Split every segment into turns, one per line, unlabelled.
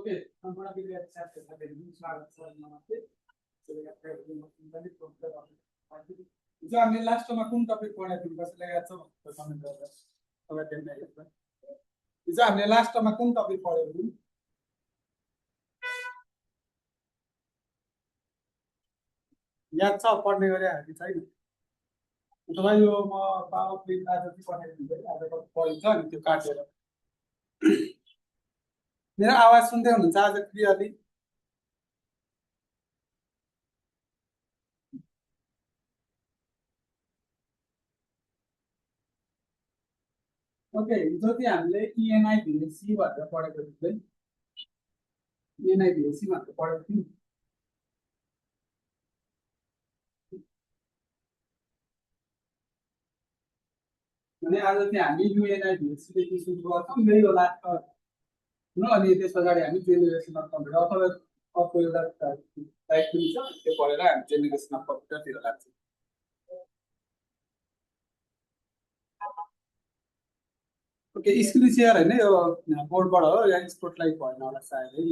Okay संपूर्ण विद्यार्थी साथीहरुलाई स्वागत छ नमस्ते हिजो हामीले लास्टमा कुन टपिक पढाएको थियौं कसैलाई याद छ भने कमेन्ट गरेर तपाईहरुले हेर्नु हिजो हामीले लास्टमा कुन टपिक पढेको थियौं याद छ पढ्ने गरे हामी छैन अथवा यो म पावर प्रिन्ट आज चाहिँ पठाइदिन्छु आज कति पढिन्छ अनि त्यो काटेर मेरो आवाज सुन्दै हुनुहुन्छ आज क्लियरली ओके हिजो चाहिँ हामीले इएनआई भिएसी भनेर पढेको थियौँ इएनआई भिएसी भनेर पढेको थियौँ भने आज चाहिँ हामी युएनआई भिएसी देखि सुरु गर्छौँ यही हो लास्ट न अनि त्यस पछाडि हामी जेनेरेसन अफ कम्प्युटर अथवा अर्को एउटा टाइप पनि छ त्यो पढेर हामी जेनेरेसन अफ कम्प्युटरतिर लाग्छौँ ओके स्क्रिन सेयर हैन यो बोर्डबाट हो या स्पटलाइट भएन होला सायद है म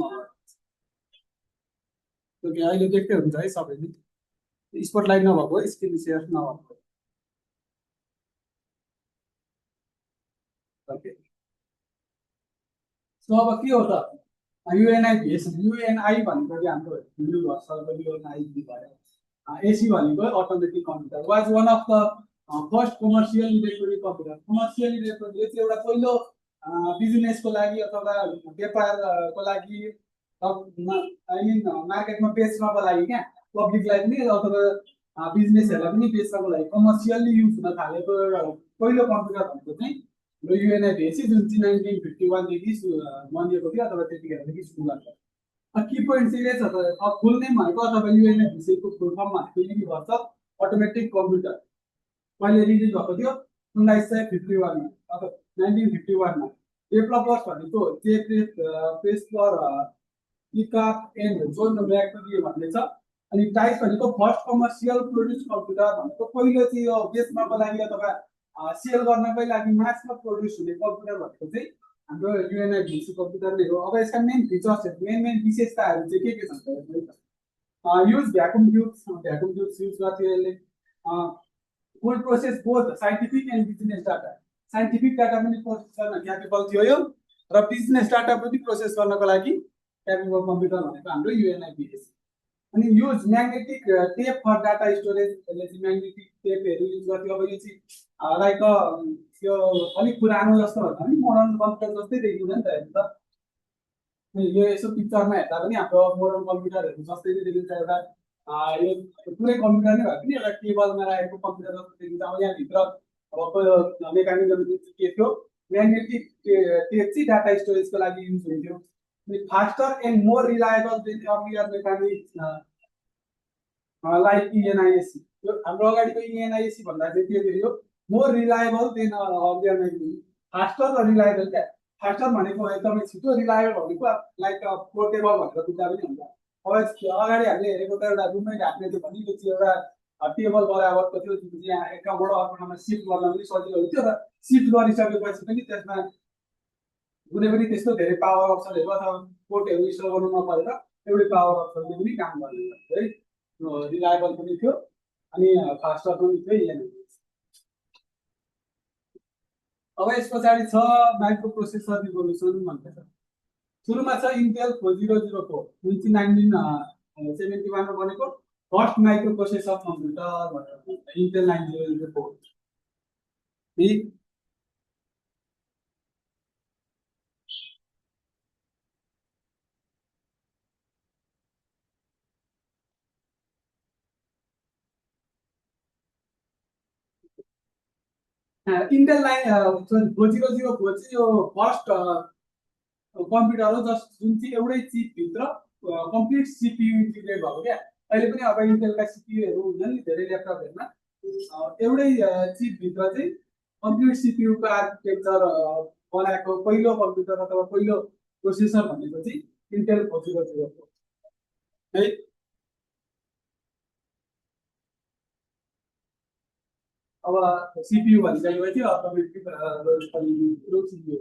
ओके अहिले देख्दै हुन्छ है सबैले स्पटलाइट नभएको स्क्रिन सेयर नभएको ओके सो अब के हो त युएनआई भिएसी युएनआई भनेको चाहिँ हाम्रो युनिभर्सलको युएनआई भयो एसी भनेको automatic computer was one of the first commercially recorded computer commercially recorded चाहिँ एउटा पहिलो बिजनेसको लागि अथवा व्यापारको लागि आई मिन मार्केटमा बेच्नको लागि क्या पब्लिकलाई पनि अथवा बिजनेसहरूलाई पनि बेच्नको लागि कमर्सियली युज हुन थालेको पहिलो कम्प्युटर भनेको चाहिँ र युएनआई भिएसी जुन चाहिँ 1951 देखि बनिएको थियो अथवा त्यतिखेरदेखि सुरु गर्छ की पोइन्ट चाहिँ के छ त फुल नेम भनेको अथवा युएनआई भिएसीको फुल फर्म भनेको युनिभर्सल अटोमेटिक कम्प्युटर कहिले रिलिज भएको थियो 1951 मा अथवा 1951 मा डेभलपर्स भनेको प्रेस्पर इकाप एन्ड जोन म्याक्टोरी भन्ने छ अनि टाइप भनेको फर्स्ट कमर्सियल प्रोड्युस कम्प्युटर भनेको पहिलो चाहिँ यो बेच्नको लागि अथवा सेल गर्नकै लागि मासमा प्रोड्युस हुने कम्प्युटर भनेको चाहिँ हाम्रो युएनआई भिएसी कम्प्युटर नै हो अब यसका मेन फिचर्सहरु मेन विशेषताहरु चाहिँ के छन् त युज भ्याकुम ट्युब्स युज गर्थ्यो यसले could process both scientific and business data. Scientific data पनि प्रोसेस गर्न क्यापेबल थियो यो र बिजनेस डाटा पनि प्रोसेस गर्नको लागि क्यापेबल कम्प्युटर भनेको हाम्रो युएनआई भिएसी अनि use magnetic tape for data storage यसले चाहिँ म्याग्नेटिक टेपहरु युज गर्थ्यो अब यो चाहिँ लाइक यो अलिक पुरानो जस्तो भन्दा पनि मोडर्न कम्प्युटर जस्तै देखिन्छ नि त हेर्नु त यो यसो पिक्चरमा हेर्दा पनि हाम्रो मोडर्न कम्प्युटरहरु जस्तै देखिन्छ एउटा यो पुरै कम्प्युटर नै भए पनि एउटा टेबलमा राखेको कम्प्युटर जस्तो देखिन्छ अब यहाँ भित्र अब मेकानिजम के थियो म्याग्नेटिक टेप चाहिँ डाटा स्टोरेजको लागि युज हुन्थ्यो अनि faster and more reliable than earlier mechanics like ENIAC यो हाम्रो अगाडिको इएनआईएसी भन्दा चाहिँ के थियो more reliable than earlier mechanics faster र रिलायबल क्या फास्टर भनेको एकदमै छिटो रिलायबल भनेको लाइक पोर्टेबल भनेर बुझ्दा पनि हुन्छ अब अगाडि हामीले हेरेको त एउटा रुममै ढाक्ने थियो भने यो चाहिँ एउटा टेबल बराबरको थियो जुन चाहिँ यहाँ एक ठाउँबाट अर्को ठाउँमा सिफ्ट गर्न पनि सजिलो हुन्थ्यो र सिफ्ट गरिसकेपछि पनि त्यसमा कुनै पनि त्यस्तो धेरै पावर अप्सनहरु अथवा पोर्टहरु इन्स्टल गर्नु नपरेर एउटै पावर अप्सनले पनि काम गर्ने है रिलायबल पनि थियो अनि फास्टर पनि थियो अब यस पछाडि छ माइक्रो प्रोसेसर रिभोल्युसन भन्ने छ सुरुमा छ इन्टेल 4004 जुन चाहिँ 1971 मा बनेको फर्स्ट माइक्रो प्रोसेसर कम्प्युटर भनेर इन्टेल 9004 इन्टेल 4004 चाहिँ यो फर्स्ट कम्प्युटर हो जुन चाहिँ एउटै चिप भित्र कम्प्लिट सीपीयू इन्टिग्रेट भएको क्या अहिले पनि अब इन्टेलका सीपीयूहरु हुन्छन् नि धेरै ल्यापटपहरुमा एउटै चिप भित्र चाहिँ कम्प्लिट सीपीयू को आर्किटेक्चर बनाएको पहिलो कम्प्युटर अथवा पहिलो प्रोसेसर भनेको चाहिँ इन्टेल 4004 है अब सीपीयू भनिसकेपछि अटोमेटिक सीपीयू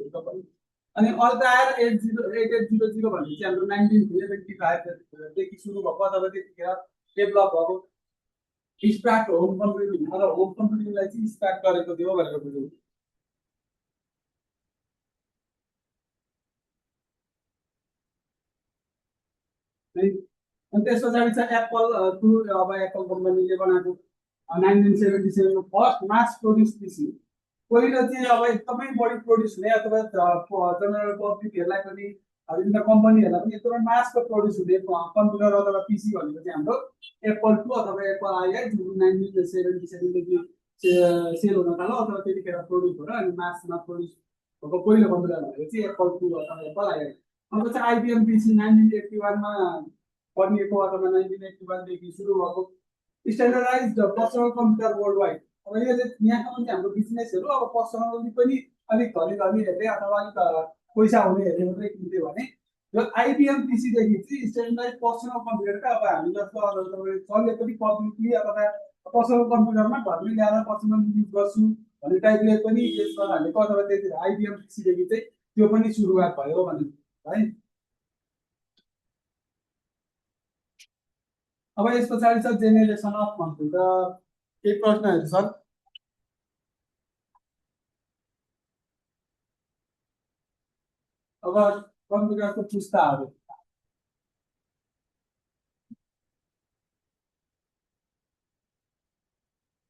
अनि अर्को आएर 8800 भन्ने चाहिँ हाम्रो 1975 देखि सुरु भएको अथवा त्यतिखेर डेभलप भएको स्टार्ट होम कम्प्युटिङ अथवा होम कम्प्युटिङलाई चाहिँ स्टार्ट गरेको थियो भनेर बुझ्यौँ। है अनि त्यस पछाडि चाहिँ एप्पल टु अब एप्पल कम्पनीले बनाएको 1977 फर्स्ट मास प्रोड्युस पिसी पहिलो चाहिँ अब एकदमै बढी प्रोड्युस हुने अथवा जनरल पब्लिकहरूलाई पनि विभिन्न कम्पनीहरूलाई पनि एकदमै मासको प्रोड्युस हुने कम्प्युटर अथवा पिसी भनेको चाहिँ हाम्रो एप्पल टू अथवा एप्पल आई है जुन 1977देखि सेल हुन थाल्यो अथवा त्यतिखेर प्रोड्युस हो र अनि मासमा प्रोड्युस भएको पहिलो कम्प्युटर भनेको चाहिँ एप्पल टू अथवा एप्पल आई अब चाहिँ आइबिएम पिसी 1981मा बनिएको अथवा 1981देखि सुरु भएको standardise personal computer world wide. अब यो चाहिँ यहाँको चाहिँ हाम्रो बिजनेसहरू अब पर्सनली पनि अलिक धनी धनीहरूले अथवा अलिक पैसा हुनेहरूले मात्रै किन्थ्यो भने यो आइबिएम पिसीदेखि चाहिँ स्ट्यान्डर्डाइज पर्सनल कम्प्युटरका अब हामी जस्तो चल्ने पनि पब्लिकली अथवा पर्सनल कम्प्युटरमा घरमै ल्याएर पर्सनल युज गर्छु भन्ने टाइपले पनि यसमा हालेको अथवा त्यति आइबिएम पिसीदेखि चाहिँ त्यो पनि सुरुवात भयो भने है। अब यस पछाडि छ जेनेरेसन अफ कम्प्युटर। केही प्रश्नहरू छन्? अब कम्प्युटरको पुस्ताहरू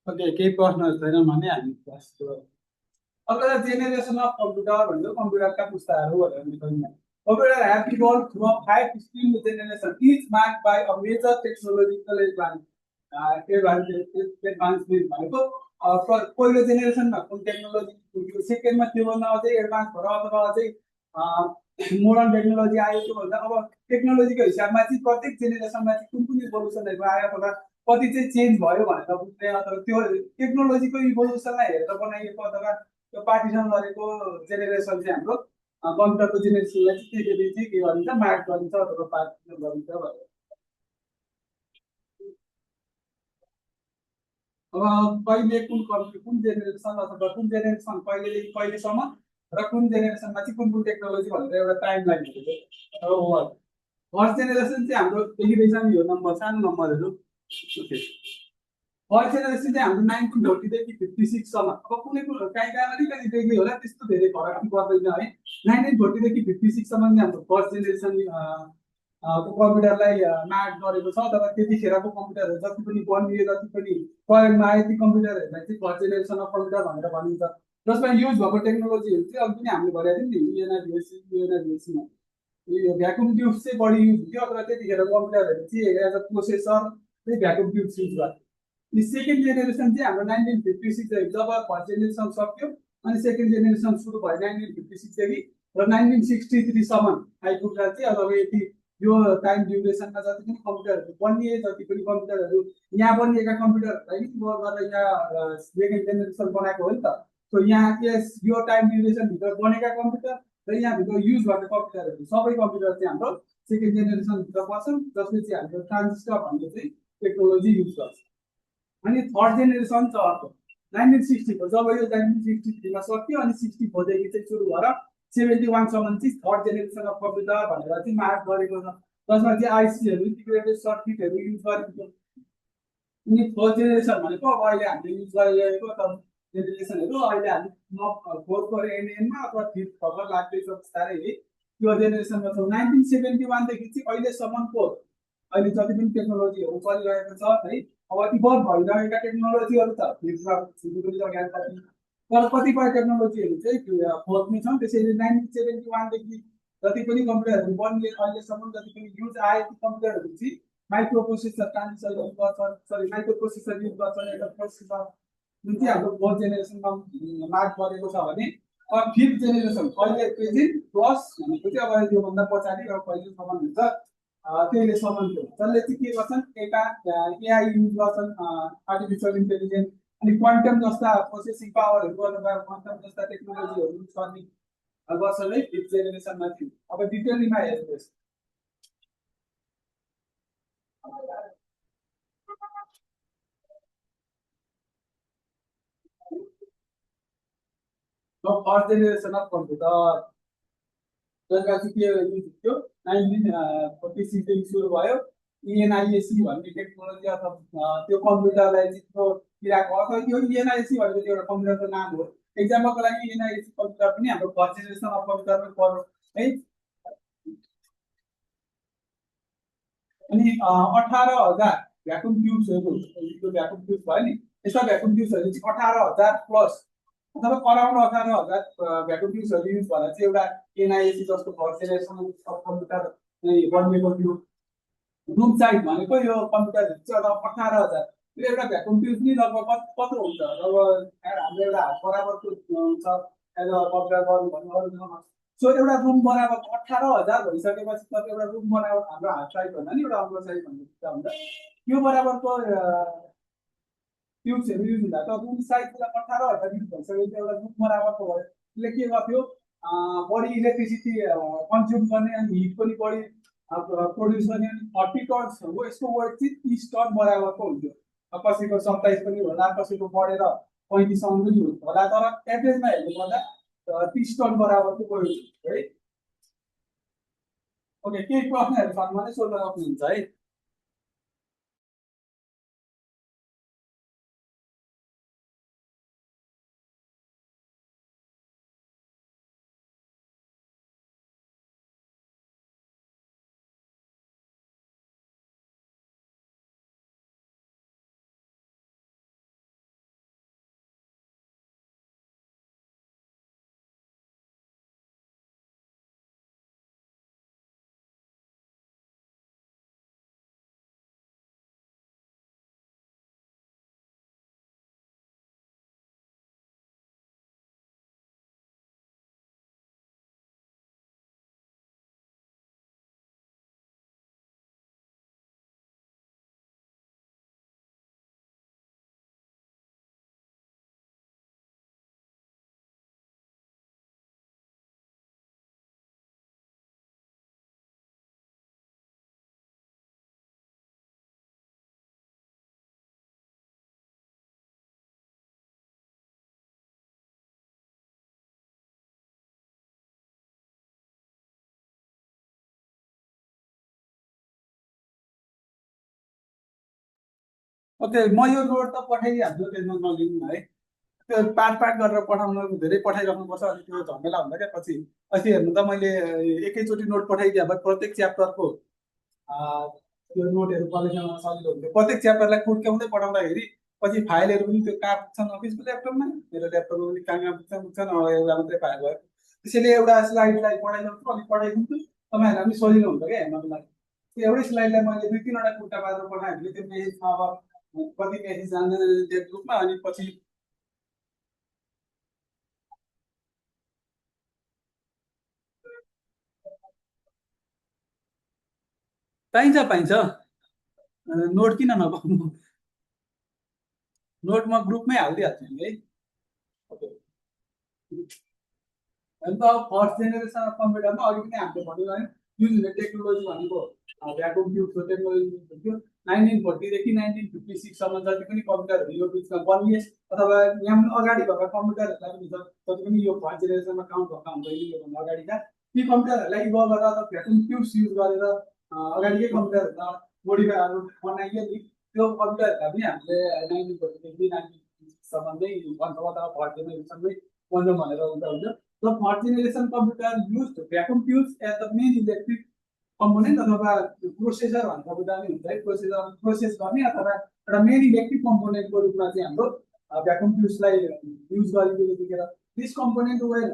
ओके केही प्रश्नहरू छैन भने हामी अब जेनेरेसन अफ कम्प्युटर भनेको कम्प्युटरका पुस्ताहरू भनेर computer have evolved through a five distinct generations, each marked by a major technological advancement भनेको पहिलो जेनेरेसनमा कुन टेक्नोलोजी सेकेन्डमा त्योभन्दा अझै एडभान्स भएर अथवा अझै मोडर्न टेक्नोलोजी आयो त्यो भन्दा अब टेक्नोलोजीको हिसाबमा चाहिँ प्रत्येक जेनेरेसनमा चाहिँ कुन कुन इभोल्युसनहरू आयो अथवा कति चाहिँ चेन्ज भयो भनेर बुझ्ने अथवा त्यो टेक्नोलोजीको इभोल्युसनलाई हेरेर बनाइएको अथवा त्यो पार्टिसन गरेको जेनेरेसन चाहिँ हाम्रो कम्प्युटरको जेनेरेसनलाई चाहिँ के गरिन्छ मार्क गरिन्छ अथवा पार्टिसन गरिन्छ भनेर। अब कहिले कुन जेनेरेसन अथवा कुन जेनेरेसन कहिलेसम्म र कुन जेनेरेसनमा चाहिँ कुन टेक्नोलोजी भनेर एउटा टाइम लाइन हो। फर्स्ट जेनेरेसन चाहिँ हाम्रो देखिँदैछ नि यो नम्बर सानो नम्बरहरू फर्स्ट जेनेरेसन चाहिँ हाम्रो 1940देखि 56सम्म। अब कुनै कहीँ कहाँ अलिकति देख्ने होला त्यस्तो धेरै फरक पर्दैन है। 1940देखि 56सम्म चाहिँ हाम्रो फर्स्ट जेनेरेसन कम्प्युटरलाई मार्क गरेको छ अथवा त्यतिखेरको कम्प्युटरहरू जति पनि बनिए जति पनि प्रयोगमा आए ती कम्प्युटरहरूलाई चाहिँ फर्स्ट जेनेरेसन अफ कम्प्युटर भनेर भनिन्छ। जसमा युज भएको टेक्नोलोजीहरू चाहिँ अघि नै हामीले भनेको थियौँ नि युएनआइभिएसीमा यो भ्याकुम ट्युब्स चाहिँ बढी युज हुन्थ्यो अथवा त्यतिखेर कम्प्युटरहरू चाहिँ एज अ प्रोसेसर चाहिँ भ्याकुम ट्युब्स युज गर्थ्यो। सेकेन्ड जेनेरेसन चाहिँ हाम्रो 1956 जब फर्स्ट जेनेरेसन सक्यो अनि सेकेन्ड जेनेरेसन सुरु भयो 1956देखि र 1963सम्म आइपुग्दा चाहिँ अथवा यति यो टाइम ड्युरेसनमा जति पनि कम्प्युटरहरू बनिए जति पनि कम्प्युटरहरू यहाँ बनिएका कम्प्युटरहरूलाई इन्भल्भ गरेर यहाँ सेकेन्ड जेनेरेसन बनाएको हो नि त। सो यहाँ यस यो टाइम ड्युरेसनभित्र बनेका कम्प्युटर र यहाँभित्र युज गर्ने कम्प्युटरहरू सबै कम्प्युटर चाहिँ हाम्रो सेकेन्ड जेनेरेसनभित्र पर्छन् जसले चाहिँ हाम्रो ट्रान्जिस्टर भन्ने चाहिँ टेक्नोलोजी युज गर्छ। अनि थर्ड जेनेरेसन छ अर्को 1960 जब यो 1963मा सक्यो अनि 64देखि चाहिँ सुरु भएर 71सम्म चाहिँ थर्ड जेनेरेसन अफ कम्प्युटर भनेर चाहिँ मार्क गरेको छ जसमा चाहिँ आइसीहरू इन्टिग्रेटेड सर्किटहरू युज गरेको छ। अनि फोर्थ जेनेरेसन भनेको अब अहिले हामीले युज गरिरहेको जेनेरेसनहरू अहिले हामी फोर्थ एनएनमा अथवा फिफ्थ खबर लाग्दैछ बिस्तारै है त्यो जेनेरेसनमा छौँ। 1971देखि चाहिँ अहिलेसम्मको अहिले जति पनि टेक्नोलोजीहरू चलिरहेको छ है अब इभल्भ भइरहेका टेक्नोलोजीहरू त फिफ्थमा छुट्टी तर कतिपय टेक्नोलोजीहरू चाहिँ फोर्थमै छन्। त्यसैले 1971देखि जति पनि कम्प्युटरहरू बनिए अहिलेसम्म जति पनि युज आए ती कम्प्युटरहरू चाहिँ माइक्रो प्रोसेसर ट्रान्जिस्टर युज गर्छन् सरी माइक्रो प्रोसेसर युज गर्छन् एउटा प्रोसेसर जुन चाहिँ हाम्रो फोर्थ जेनेरेसनमा मार्क गरेको छ भने अब फिफ्थ जेनेरेसन अहिले प्रेजेन्ट प्लस भनेको चाहिँ अब योभन्दा पछाडि अब कहिलेसम्म हुन्छ त्यसले सम्म थियो जसले चाहिँ के गर्छन् एका एआई युज गर्छन् आर्टिफिसियल इन्टेलिजेन्स अनि क्वान्टम जस्ता प्रोसेसिङ पावरहरू अथवा क्वान्टम जस्ता टेक्नोलोजीहरू युज गर्ने गर्छन् है फिफ्थ जेनेरेसनमा थियो। अब डिटेलमा हेर्नुहोस् फर्स्ट जेनेरेसन अफ कम्प्युटर त्यसपछि के युज थियो 1946 देखि सुरु भयो ENIAC भन्ने टेक्नोलोजी अथवा त्यो कम्प्युटरलाई चाहिँ किराको अथवा यो ENIAC भनेको एउटा कम्प्युटरको नाम हो एक्जाम्पलको लागि ENIAC कम्प्युटर पनि हाम्रो फर्स्ट जेनेरेसन अफ कम्प्युटरमै पर्छ है अनि 18,000 भ्याकुम ट्युब्सहरू त्यो भ्याकुम ट्युब भयो नि यस्ता भ्याकुम ट्युब्सहरू चाहिँ 18,000 प्लस अथवा अराउन्ड 18,000 भ्याकुम ट्युब्सहरू युज भएर चाहिँ एउटा ENIAC जस्तो फर्स्ट जेनेरेसन अफ कम्प्युटर बनिएको थियो रुम साइज भनेको यो कम्प्युटर चाहिँ अब 18,000 यो एउटा भ्याकुम ट्युब नि लगभग कत्रो हुन्छ अब हाम्रो एउटा हात बराबरको हुन्छ एज अ कम्प्युटर गर्नु भन्नु अरू सो एउटा रुम बराबर 18,000 भइसकेपछि त एउटा रुम बराबर हाम्रो हात साइज भन्दा नि एउटा अङ्गो साइज भन्ने कुरा हुन्छ यो बराबरको ट्युब्सहरू युज हुँदा त रुम साइजलाई 18,000 युज भइसकेपछि एउटा रुम बराबरको भयो त्यसले के गर्थ्यो बढी इलेक्ट्रिसिटी कन्ज्युम गर्ने अनि हिट पनि बढी प्रोड्युस गर्ने अनि 30 टन्स हो यसको वेट चाहिँ 30 टन बराबरको हुन्थ्यो कसैको 27 पनि होला कसैको बढेर 35 सम्म पनि होला तर एभरेजमा हेर्नुपर्दा 30 टन बराबरको वेट है ओके केही प्रश्नहरू छन् भने सोध्न सक्नुहुन्छ है ओके म यो नोट त पठाइहाल्छु टेन्सन नलिनु है त्यो पार्ट गरेर पठाउनु धेरै पठाइराख्नुपर्छ अनि त्यो झमेला हुन्छ क्या पछि अस्ति हेर्नु त मैले एकैचोटि नोट पठाइदिए भए प्रत्येक च्याप्टरको त्यो नोटहरू कलेक्सन गर्न सजिलो हुन्थ्यो प्रत्येक च्याप्टरलाई कुट्याउँदै पठाउँदाखेरि पछि फाइलहरू पनि त्यो कहाँ पुग्छन् अफिसको ल्यापटपमा मेरो ल्यापटपमा पनि कहाँ पुग्छन् एउटा मात्रै फाइल भयो त्यसैले एउटा स्लाइडलाई पढाइदिन्छु अलिक पढाइदिन्छु तपाईँहरूलाई पनि सजिलो हुन्छ क्या हेर्नको लागि त्यो एउटै स्लाइडलाई मैले 2-3वटा कुर्ता पारेर पठाएँ भने त्यो मेसेजमा अब कति मेसेज जाँदैन त्यो ग्रुपमा अनि पछि पाइन्छ नोट किन नपाउनु नोट म ग्रुपमै हालिदिइहाल्छु नि है ओके अन्त फर्स्ट जेनेरेसन अफ कम्प्युटरमा अघि पनि हामीले भन्यो है युज हुने टेक्नोलोजी भनेको भ्याकुम ट्युबको टेक्नोलोजी युज हुन्थ्यो 1940 देखि 1956 सम्म जति पनि कम्प्युटरहरू यो बिचमा बनिए अथवा यहाँ अगाडि भएका कम्प्युटरहरूलाई पनि जति पनि यो फर्स्ट जेनेरेसनमा काउन्ट भएका हुन्छ योभन्दा अगाडिका ती कम्प्युटरहरूलाई इभल्भ गरेर अथवा भ्याकुम ट्युब्स युज गरेर अगाडिकै कम्प्युटरहरूलाई मोडिफाई बनाइयो नि त्यो कम्प्युटरहरूलाई पनि हामीले 1940 देखि 1956 सम्म नै भन्छौँ अथवा फर्स्ट जेनेरेसनमै भन्छौँ भनेर हुन्छ The fourth generation computer used vacuum tubes as the main electric component अथवा प्रोसेसर भनेर बुझाउने हुन्छ है प्रोसेसर प्रोसेस गर्ने अथवा एउटा मेन इलेक्ट्रिक कम्पोनेन्टको रूपमा चाहिँ हाम्रो भ्याकुम ट्युब्सलाई युज गरिएको देखेर this component well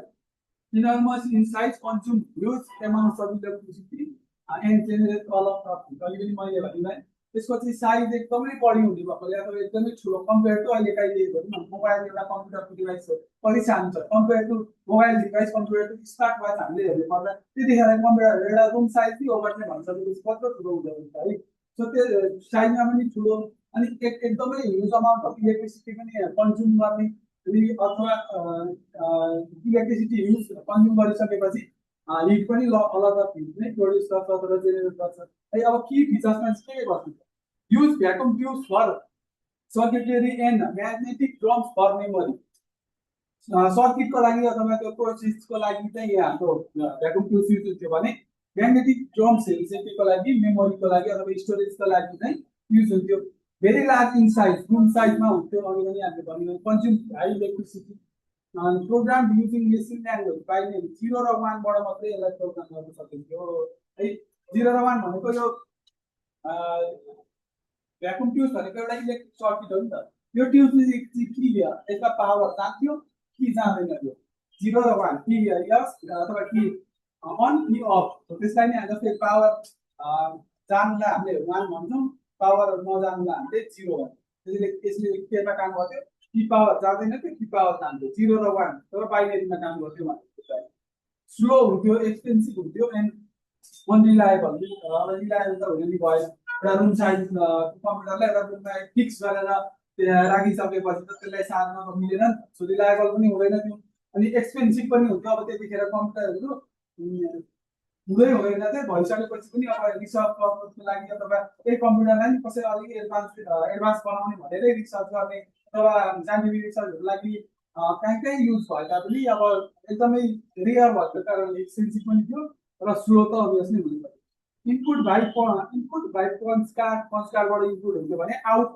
enormous in size consume huge amounts of electricity and generate a lot of heat अहिले पनि मैले भने त्यसको चाहिँ साइज एकदमै बढी हुने भएकोले अथवा एकदमै ठुलो कम्पेयर टु अहिले काहीँ मोबाइल एउटा कम्प्युटरको डिभाइस हो कति सानो छ compare to mobile device computer to smart watch हामीले हेर्नु पर्दा त्यतिखेर कम्प्युटर एउटा रुम साइज चाहिँ ओभर भनिसकेपछि कत्रो ठुलो हुँदो रहेछ है सो त्यो साइजमा पनि ठुलो अनि एकदमै ह्युज अमाउन्ट अफ इलेक्ट्रिसिटी पनि कन्ज्युम गर्ने अथवा इलेक्ट्रिसिटी युज कन्ज्युम गरिसकेपछि हिट पनि अलग हिट नै प्रोड्युस गर्छ अथवा जेनेरेट गर्छ है अब की फिचर्समा चाहिँ के गर्छ use vacuum tubes for circuitry and magnetic drums for memory सर्किटको लागि अथवा त्यो प्रोसेसको लागि चाहिँ हाम्रो भ्याकुम ट्युब युज हुन्थ्यो भने म्याग्नेटिक ड्रम्सहरू चाहिँ केको लागि मेमोरीको लागि अथवा स्टोरेजको लागि चाहिँ युज हुन्थ्यो very large in size full साइजमा हुन्थ्यो अघि पनि हामीले भन्यो consume high electricity program using machine language पाइने 0 र 1 बाट मात्रै यसलाई प्रोग्राम गर्न सकिन्थ्यो है 0 र 1 भनेको यो भ्याकुम ट्युब भनेको एउटा इलेक्ट्रिक सर्किट हो नि त यो ट्युब चाहिँ के हो यसका पावर जान्थ्यो कि जाँदैन थियो 0 र 1 कि यस अथवा कि अन कि अफ त्यसलाई नै जस्तै पावर जान्दा हामीले 1 भन्छौँ पावर नजान्दा हामीले 0 भन्छौँ त्यसले यसले केमा काम गर्थ्यो कि पावर जाँदैन थियो कि पावर जान्थ्यो 0 र 1 तर बाइनरीमा काम गर्थ्यो भनेको स्लो हुन्थ्यो एक्सपेन्सिभ हुन्थ्यो एन्ड अनरिलायबल रिलायबल त हुन नि भयो एउटा रुम साइज कम्प्युटरलाई एउटा रुममा फिक्स गरेर राखिसकेपछि त त्यसलाई सार्न मिलेन सो रिलायबल पनि हुँदैन थियो अनि एक्सपेन्सिभ पनि हुन्थ्यो अब त्यतिखेर कम्प्युटरहरू हुँदै हुँदैन थियो भइसकेपछि पनि अब रिसर्च पर्पजको लागि अथवा त्यही कम्प्युटरलाई नि कसैले अलिकति एडभान्स बनाउने भनेरै रिसर्च गर्ने अथवा साइन्टिफिक रिसर्चहरूको लागि कहीँ कहीँ युज भए तापनि अब एकदमै रेयर भएको कारणले एक्सपेन्सिभ पनि थियो र स्लो त अभियसली हुनु पर्यो इनपुट बाई पंचकारबाट इनपुट हुन्थ्यो भने आउट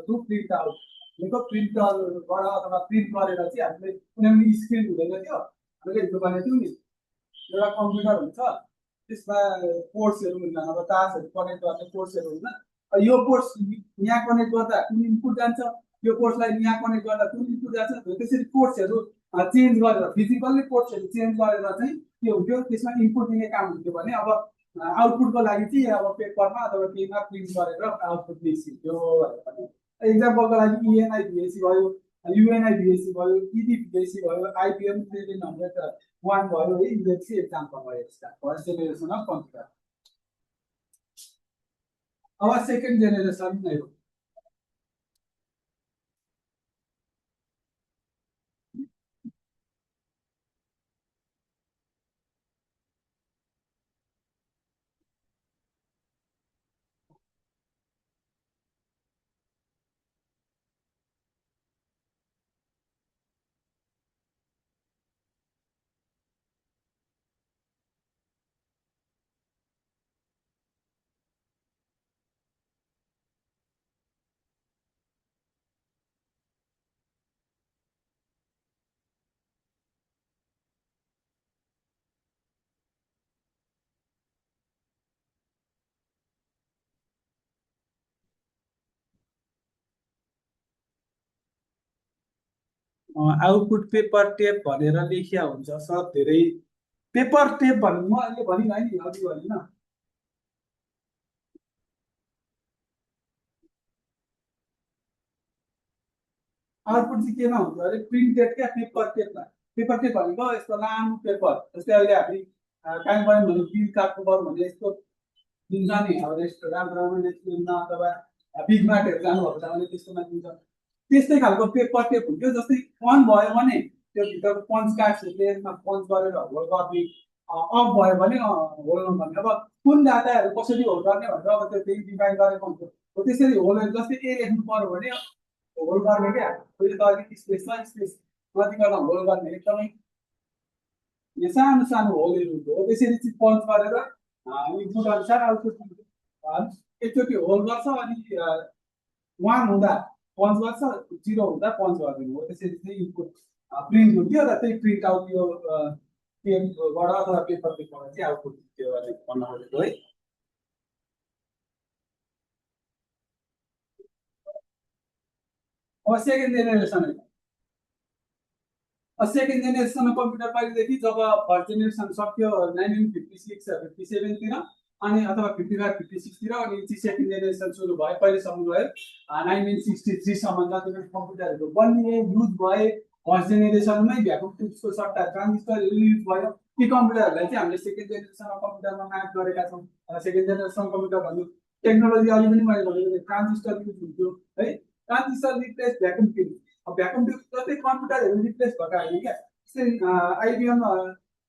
टु प्रिन्ट आउट भनेको प्रिन्टरबाट अथवा प्रिन्ट गरेर चाहिँ हामीले कुनै पनि स्क्रिन हुँदैन थियो हामीले हिजो भनेको थियौँ नि एउटा कम्प्युटर हुन्छ त्यसमा पोर्ट्सहरू हुन्छन् अब तारहरू कनेक्ट गर्ने पोर्ट्सहरू हुन्छ यो पोर्ट्स यहाँ कनेक्ट गर्दा कुन इनपुट जान्छ यो पोर्ट्सलाई यहाँ कनेक्ट गर्दा कुन इनपुट जान्छ त्यसरी पोर्ट्सहरू चेन्ज गरेर फिजिकल्ली पोर्ट्सहरू चेन्ज गरेर चाहिँ के हुन्थ्यो त्यसमा इनपुट दिने काम हुन्थ्यो भने अब आउटपुटको लागि चाहिँ अब पेपरमा अथवा केहीमा प्रिन्ट गरेर आउटपुट निस्किन्थ्यो एक्जाम्पलको लागि इएनआई भिएसी भयो युएनआई भिएसी भयो इडी भिएसी भयो आइबिएम 1301 भयो है यो चाहिँ एक्जाम्पल भयो यसका फर्स्ट जेनेरेसन अफ कम्प्युटर अब सेकेन्ड जेनेरेसन नै हो आउटपुट पेपर टेप भनेर लेखिया हुन्छ सर धेरै पेपर टेप भन्नु म अहिले भनिनँ है नि अघि भनिनँ आउटपुट चाहिँ केमा हुन्छ अरे प्रिन्टेड क्या पेपर टेप भनेको यस्तो लामो पेपर जस्तै अहिले हामी काहीँ गयौँ भने बिल काट्नु पर्यो भने यस्तो दिन्छ नि अब रेस्टुरेन्ट राम्रो रेस्टुरेन्टमा अथवा बिग मार्टहरू जानुभएको छ भने त्यस्तोमा दिन्छ त्यस्तै खालको पेपर टेप हुन्थ्यो जस्तै अन भयो भने त्यो भित्रको पन्च कार्ड्सहरूले यसमा पन्च गरेर होल्ड गर्ने अफ भयो भने होल्ड नगर्ने अब कुन डाटाहरू कसरी होल्ड गर्ने भनेर अब त्यो त्यही डिफाइन गरेको हुन्छ हो त्यसरी होल्ड जस्तै ए लेख्नु पर्यो भने होल्ड गर्ने क्या त्यो त अलिक स्पेसमा स्पेस कति गर्दा होल्ड गर्ने एकदमै यो सानो सानो होलहरू हुन्छ हो त्यसरी चाहिँ पन्च गरेर इनपुट अनुसार आउटपुट एकचोटि होल्ड गर्छ अनि 1 हुँदा पन्च गर्छ 0 हुँदा पन्च गरिदिनु हो त्यसरी चाहिँ इनपुट प्रिन्ट हुन्थ्यो र त्यही प्रिन्ट आउट यो पेनबाट अथवा पेपर टेपबाट चाहिँ आउटपुट दिन्थ्यो भन्न खोजेको है अब second generation second generation computer कहिलेदेखि जब फर्स्ट जेनेरेसन सक्यो 1956 57 तिर अनि अथवा 55 56 तिर अनि चाहिँ सेकेन्ड जेनेरेसन सुरु भयो कहिलेसम्म गयो 1963 सम्म जति पनि कम्प्युटरहरू बनिए युज भए फर्स्ट जेनेरेसनमै भ्याकुम ट्युब्सको सट्टा ट्रान्जिस्टरहरू युज भयो ती कम्प्युटरहरूलाई चाहिँ हामीले सेकेन्ड जेनेरेसन कम्प्युटरमा म्याप गरेका छौँ सेकेन्ड जेनेरेसन कम्प्युटर भन्नु टेक्नोलोजी अलि पनि मैले भनेको ट्रान्जिस्टर युज हुन्थ्यो है ट्रान्जिस्टर रिप्लेस भ्याकुम ट्युब अब भ्याकुम ट्युब जस्तै कम्प्युटरहरू रिप्लेस भएको होइन क्या जस्तै आइबिएम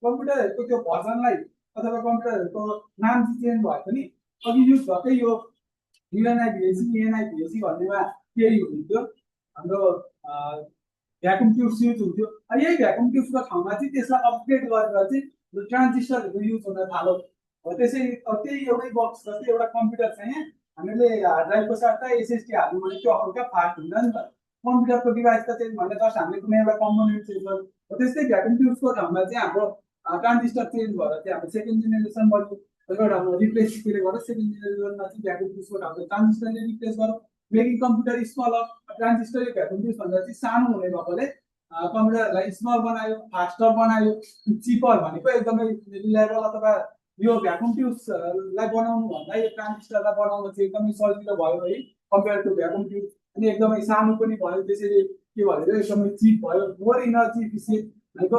कम्प्युटरहरूको त्यो भर्जनलाई अथवा कम्प्युटरहरूको नाम चाहिँ चेन्ज भए पनि अघि युज भएकै यो युएनआई भिएसी एनआई भिएसी भन्नेमा केही हुन्थ्यो हाम्रो भ्याकुम ट्युब्स युज हुन्थ्यो। यही भ्याकुम ट्युब्सको ठाउँमा चाहिँ त्यसलाई अपग्रेड गरेर चाहिँ ट्रान्जिस्टरहरू युज हुन थाल्यो। त्यसै त्यही एउटै बक्स जस्तै एउटा कम्प्युटर चाहिँ हामीले हार्ड ड्राइभको साथमा एसएसडी हाल्नु भने त्यो हल्का फास्ट हुन्छ नि त। कम्प्युटरको डिभाइस त चेन्ज भने जस्ट हामीले कुनै एउटा कम्पोनेन्ट चेन्ज गर्नु। त्यस्तै भ्याकुम ट्युब्सको ठाउँमा चाहिँ हाम्रो ट्रान्जिस्टर चेन्ज भएर चाहिँ हाम्रो सेकेन्ड जेनेरेसन भयो एउटा रिप्लेस गरेर सेकेन्ड जेनेरेसनमा चाहिँ भ्याकुम ट्युब्सको ठाउँमा ट्रान्जिस्टरले रिप्लेस गरौँ। Making computer smaller, transistor vacuum tubes भन्दा चाहिँ सानो हुने भएकोले कम्प्युटरलाई स्मल बनायो, फास्टर बनायो, चिपर भनेको एकदमै रिलायबल अथवा यो भ्याकुम ट्युब्सलाई बनाउनु भन्दा यो ट्रान्जिस्टरलाई बनाउनु चाहिँ एकदमै सजिलो भयो है कम्पेयर टु भ्याकुम ट्युब। अनि एकदमै सानो पनि भयो, त्यसरी के भयो एकदमै चिप भयो, मोर इनर्जी इफिसियन्ट भनेको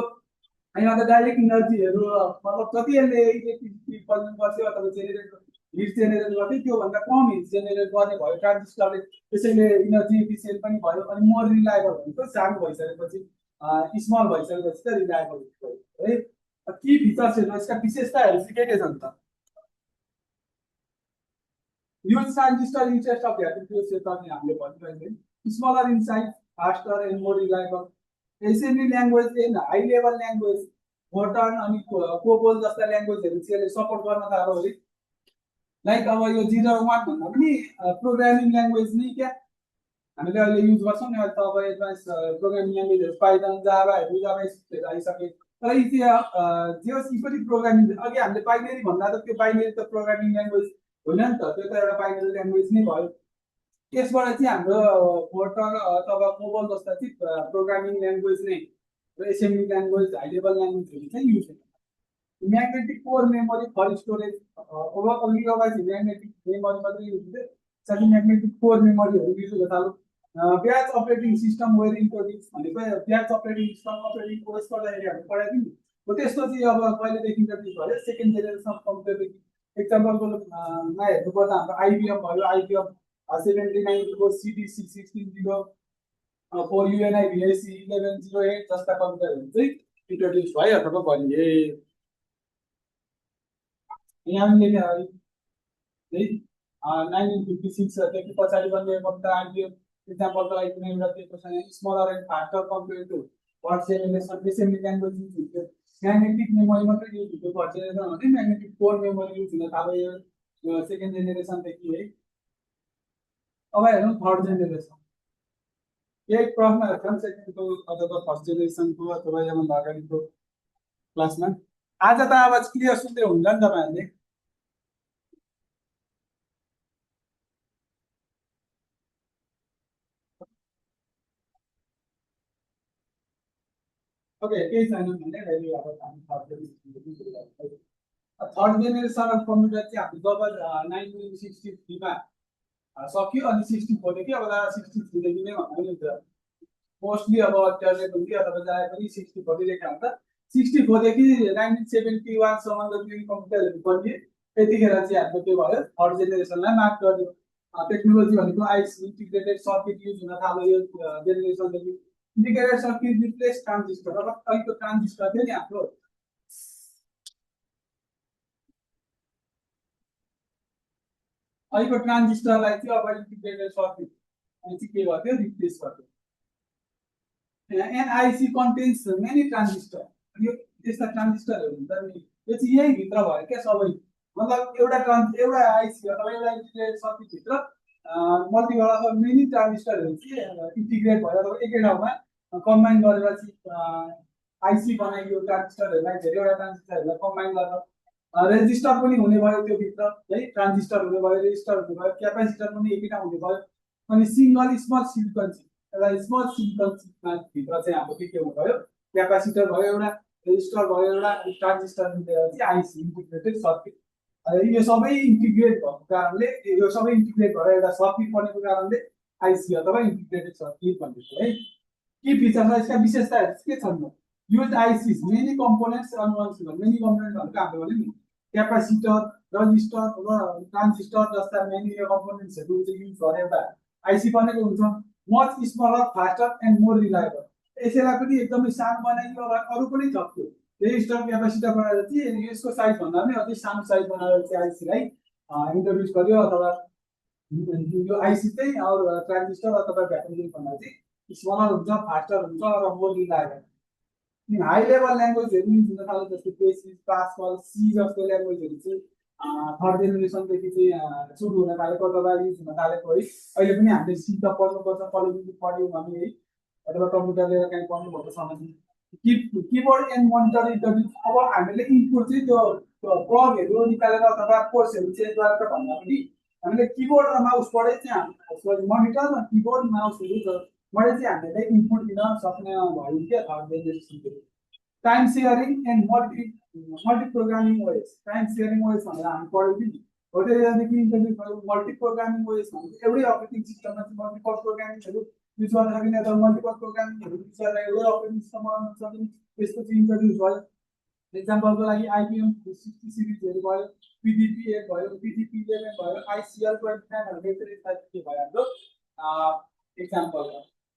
यहाँ त डाइरेक्ट इनर्जीहरू मतलब जति यसले इलेक्ट्रिसिटी कन्ज्युम गर्छ अथवा जेनेरेट हिट जेनेरेट गर्थ्यो त्योभन्दा कम हिट जेनेरेट गर्ने भयो ट्रान्जिस्टरले। त्यसैले इनर्जी इफिसियन्ट पनि भयो अनि मोर रिलायबल भनेको सानो भइसकेपछि स्मल भइसकेपछि त रिलायबल भयो है। के फिचर्सहरू यसका विशेषताहरू चाहिँ के छन् त? use transistor interest of the smaller in size, faster and more reliable. Assembly language in high level language, Fortran and COBOL जस्ता ल्याङ्ग्वेजहरु चाहिँ यसले सपोर्ट गर्न थाल्यो है। लाइक अब यो 001 भन्दा पनि प्रोग्रामिङ ल्याङ्ग्वेज नै क्या हामीले अहिले युज गर्छौं नि। अहिले त अब एडभान्स प्रोग्रामिङ ल्याङ्ग्वेजहरु पाइथन, जाभाहरु जाभास्क्रिप्टहरु आइसके। तर यी जेएस पनि प्रोग्रामिङ अघि हामीले बाइनरी भन्दा त त्यो बाइनरी त प्रोग्रामिङ ल्याङ्ग्वेज होइन नि त, त्यो त एउटा बाइनरी ल्याङ्ग्वेज नै भयो। त्यसबाट चाहिँ हाम्रो फोर्ट्रन अथवा कोबोल जस्ता चाहिँ प्रोग्रामिङ ल्याङ्ग्वेज नै र एसेम्बली ल्याङ्ग्वेज हाई लेभल ल्याङ्ग्वेजहरु चाहिँ युज हुन्छ। Magnetic core memory for storage over magnetic memory मात्रै युज हुन्छ, साथै म्याग्नेटिक कोर मेमोरीहरु युज हुन थाल्यो। Batch operating system where introduce भनेको batch operating system operating OS गर्दाखेरि हामी पढाएको नि हो। त्यस्तो चाहिँ अब कहिलेदेखि इन्ट्रोड्युस भयो? सेकेन्ड जेनेरेसन अफ कम्प्युटरदेखि। एक्जाम्पलको मा हेर्नुपर्दा हाम्रो आइबिएम भयो, आइबिएम 79 सिडिसी 1604 UNI VIC 1108 जस्ता कम्प्युटरहरु चाहिँ इन्ट्रोड्युस भयो अथवा बनिए। यहाँ लेखे है 1956 देखि पछाडि बनिएको कम्प्युटर आइबिएम एक्जाम्पलको लागि कुनै एउटा दिएको छैन। Smaller and faster compare to first generation assembly language use हुन्थ्यो। म्याग्नेटिक मेमोरी मात्रै युज हुन्थ्यो फर्स्ट जेनेरेसन भने, म्याग्नेटिक कोर मेमोरी युज हुन थाल्यो यो सेकेन्ड जेनेरेसनदेखि है। अब हेरौँ थर्ड जेनेरेसन। यही प्रश्नहरु छन् सेकेन्डको अथवा फर्स्ट जेनेरेसनको अथवा योभन्दा अगाडिको क्लासमा। आज त आवाज क्लियर सुन्दै हुन्छ नि तपाईहरुले? ओके, केही छैन भने अहिले अब हामी थर्ड जेनेरेसन अफ कम्प्युटर चाहिँ हामी जब 1963 मा सक्यो अनि 64 देखि अब 63 देखि नै भन्दा पनि हुन्छ। मोस्टली अब अल्टरनेट हुन्छ अथवा जाए पनि 64 देखि हुन्छ। 64 देखि 1971 सम्म जुन कम्प्युटरहरु बनिए त्यतिखेर चाहिँ हाम्रो के भयो? थर्ड जेनेरेसनलाई मार्क गर्यो। टेक्नोलोजी भनेको आइसी इन्टिग्रेटेड सर्किट युज हुन थाल्यो यो जेनेरेसनदेखि। Integrated circuit replace transistor. अब अहिलेको ट्रान्जिस्टर थियो नि हाम्रो अहिलेको ट्रान्जिस्टरलाई चाहिँ अब इन्टिग्रेटेड सर्किट अनि चाहिँ के गर्यो? रिप्लेस गर्यो। An IC contains many transistor। यो त्यस्ता ट्रान्जिस्टरहरु हुन्छ नि, यो चाहिँ यही भित्र भयो क्या सबै। मतलब एउटा आइसी अथवा एउटा इन्टिग्रेटेड सर्किट भित्र मल्टिपल अथवा मेनी ट्रान्जिस्टरहरु चाहिँ इन्टिग्रेट भयो अथवा एकै ठाउँमा कम्बाइन गरेर चाहिँ आइसी बनाइयो। ट्रान्जिस्टरहरुलाई धेरैवटा ट्रान्जिस्टरहरुलाई कम्बाइन गरेर रेजिस्टर पनि हुने भयो त्यो भित्र है। ट्रान्जिस्टर हुने भयो, रेजिस्टर हुने भयो, क्यापेसिटर पनि एकै ठाउँ हुने भयो। अनि सिंगल स्मल सिलिकन चिप, एउटा स्मल सिलिकन चिपमा भित्र चाहिँ हाम्रो के हुने भयो? क्यापेसिटर भयो एउटा, रेजिस्टर भयो एउटा, ट्रान्जिस्टर मिलेर चाहिँ आइसी इन्टिग्रेटेड सर्किट। यो सबै इन्टिग्रेट भएको कारणले यो सबै इन्टिग्रेट भएर एउटा सर्किट बनेको कारणले आइसी अथवा इन्टिग्रेटेड सर्किट भनिन्छ है। के फिचर्स यसका विशेषताहरु के छन्? Use ICs many components on one system. Many component भनेको हामीले भन्यो नि क्यापेसिटर, रेजिस्टर र ट्रान्जिस्टर जस्ता मेनी कम्पोनेन्ट्सहरु चाहिँ युज गरेर एउटा आइसी बनेको हुन्छ। Much smaller, faster and more reliable. यसैलाई पनि एकदमै सानो बनाइयो र अरु पनि थप्यो। रेजिस्टर, क्यापेसिटर बनाएर चाहिँ यसको साइज भन्दा पनि अझै सानो साइज बनाएर चाहिँ आइसीलाई इन्ट्रोड्युस गर्यो। अथवा यो आइसी चाहिँ अरु ट्रान्जिस्टर अथवा भ्याकुम भन्दा चाहिँ स्मलर हुन्छ फास्टर हुन्छ र मोर रिलायबल हाई लेभल ल्याङ्ग्वेजहरू युज हुन थाल्यो जस्तै बेसिक पास्कल सी जस्तो ल्याङ्ग्वेजहरू चाहिँ थर्ड जेनेरेसनदेखि चाहिँ सुरु हुन थालेको अथवा युज हुन थालेको है अहिले पनि हामीले सी त पढ्नुपर्छ कलेजदेखि पढ्यौँ भने है अथवा कम्प्युटर लिएर काहीँ पढ्नुभएको छ भने किबोर्ड एन्ड मोनिटर इन्टरभ्यू अब हामीले इनपुट चाहिँ त्यो प्लगहरू निकालेर अथवा कोर्सहरू चेन्ज गरेर भन्दा पनि हामीले किबोर्ड र माउसबाटै चाहिँ हामी मोनिटर र किबोर्ड माउसहरू मैले चाहिँ हामीलाई इनपुट दिन सक्ने भयो क्या थर्ड जेनेरेसनको time sharing and multi programming OS time sharing OS भनेर हामी पढ्यौँ नि हो त्यसदेखि इन्ट्रोड्युस भयो मल्टी प्रोग्रामिङ ओएस भनेको एउटै अपरेटिङ सिस्टममा चाहिँ मल्टिपल प्रोग्रामिङहरू युज गर्न सकिने अथवा मल्टिपल प्रोग्रामिङहरू युज गरेर एउटै अपरेटिङ सिस्टम बनाउन सकिने त्यसपछि इन्ट्रोड्युस भयो एक्जाम्पलको लागि आइबिएम 360 सिरिजहरू भयो पिडिपी 8 भयो पिडिपी 11 भयो आइसिएल 2900 टाइपको भयो हाम्रो एक्जाम्पल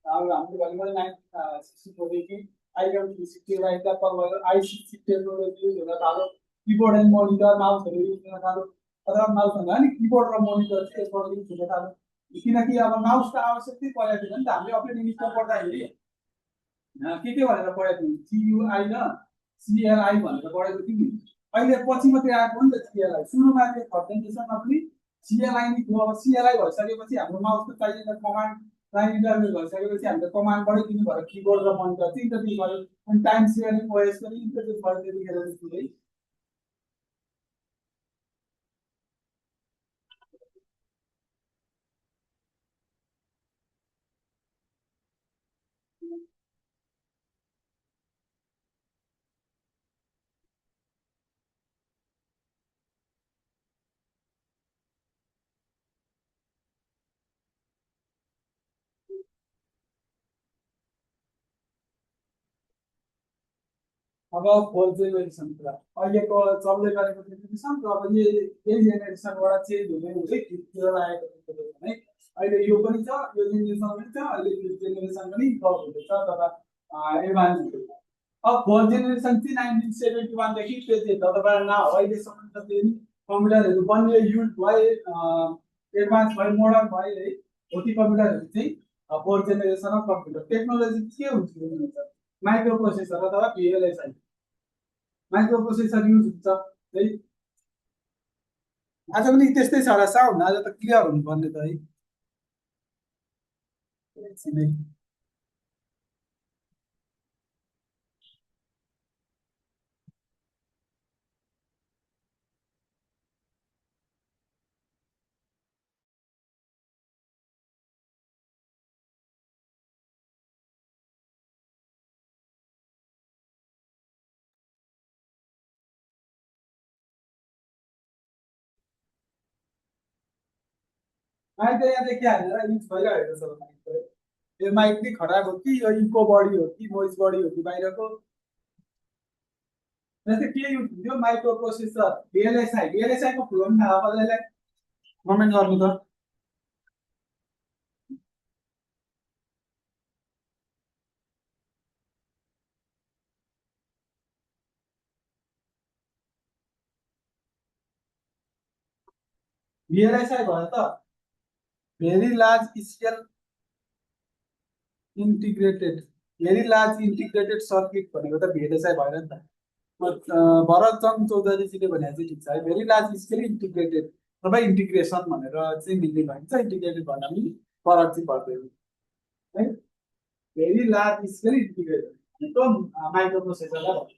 अब हाम्रो भनिबल 964 देखि आइबिएम 360 मा एक्जाम्पल भयो आइसी टेक्नोलोजी युज हुन थाल्यो किबोर्ड एन्ड मोनिटर माउसहरू युज हुन थाल्यो अथवा माउस भन्दा नि किबोर्ड र मोनिटर चाहिँ यसबाट युज हुन थाल्यो किनकि अब माउसको आवश्यकतै परेको थियो नि त हामीले अपरेटिङ सिस्टम पढ्दाखेरि के भनेर पढेको थियौँ जियुआई र सिएलआई भनेर पढेको थियौँ नि अहिले पछि मात्रै आएको नि त सिएलआई सुरुमा त्यो थर्ड जेनेरेसनमा पनि सिएलआई नै थियो अब सिएलआई भइसकेपछि हाम्रो माउसको चाहिने कमान्ड लाइन इन्टरभ्यू भइसकेपछि हामीले कमान्डबाटै दिनु भयो किबोर्ड र मोनिटर चाहिँ इन्टरभ्यू गर्यो अनि टाइम सेयरिङ ओएस पनि इन्टरभ्यू गर्यो त्यतिखेर चाहिँ अब फोर्थ जेनेरेसन कुरा अहिलेको चल्दै गरेको जेनेरेसन र अब यही जेनेरेसनबाट चेन्ज हुँदै हुँदै फिफ्थतिर लागेको जेनेरेसन है अहिले यो पनि छ यो जेनेरेसन पनि छ अहिले फिफ्थ जेनेरेसन पनि इभल्भ हुँदैछ अथवा एडभान्स हुँदैछ अब फोर्थ जेनेरेसन चाहिँ 1971 देखि त्यो चाहिँ अथवा न अहिलेसम्म त त्यो कम्प्युटरहरू बनिए युज भए एडभान्स भए मोडर्न भए है हो ती कम्प्युटरहरू चाहिँ fourth generation of computer technology के हुन्छ माइक्रो प्रोसेसर अथवा भिएलएसआई माइक्रो प्रोसेसर युज हुन्छ है आज पनि त्यस्तै छ र साउन्ड आज त क्लियर हुनुपर्ने त है एकछिन माइक त यहाँ देखि हालेर युज भइरहेको छ माइक यो माइक चाहिँ खराब हो कि यो इको बडी हो कि नोइज बडी हो कि बाहिरको जस्तै के युज हुन्थ्यो माइक्रो प्रोसेसर भिएलएसआई को फुल पनि थाहा कसैलाई कमेन्ट गर्नु त भिएलएसआई भयो त very large scale integrated very large integrated circuit भनेको त भिएलएसआई भएन नि त भरत चन्द्र चौधरीजीले भने चाहिँ ठिक छ है भेरी लार्ज स्केल इन्टिग्रेटेड तपाईँ इन्टिग्रेसन भनेर चाहिँ मिल्ने भइन्छ इन्टिग्रेटेड भन्दा पनि फरक चाहिँ पर्दैन है भेरी लार्ज स्केल इन्टिग्रेटेड भनेको माइक्रो प्रोसेसरलाई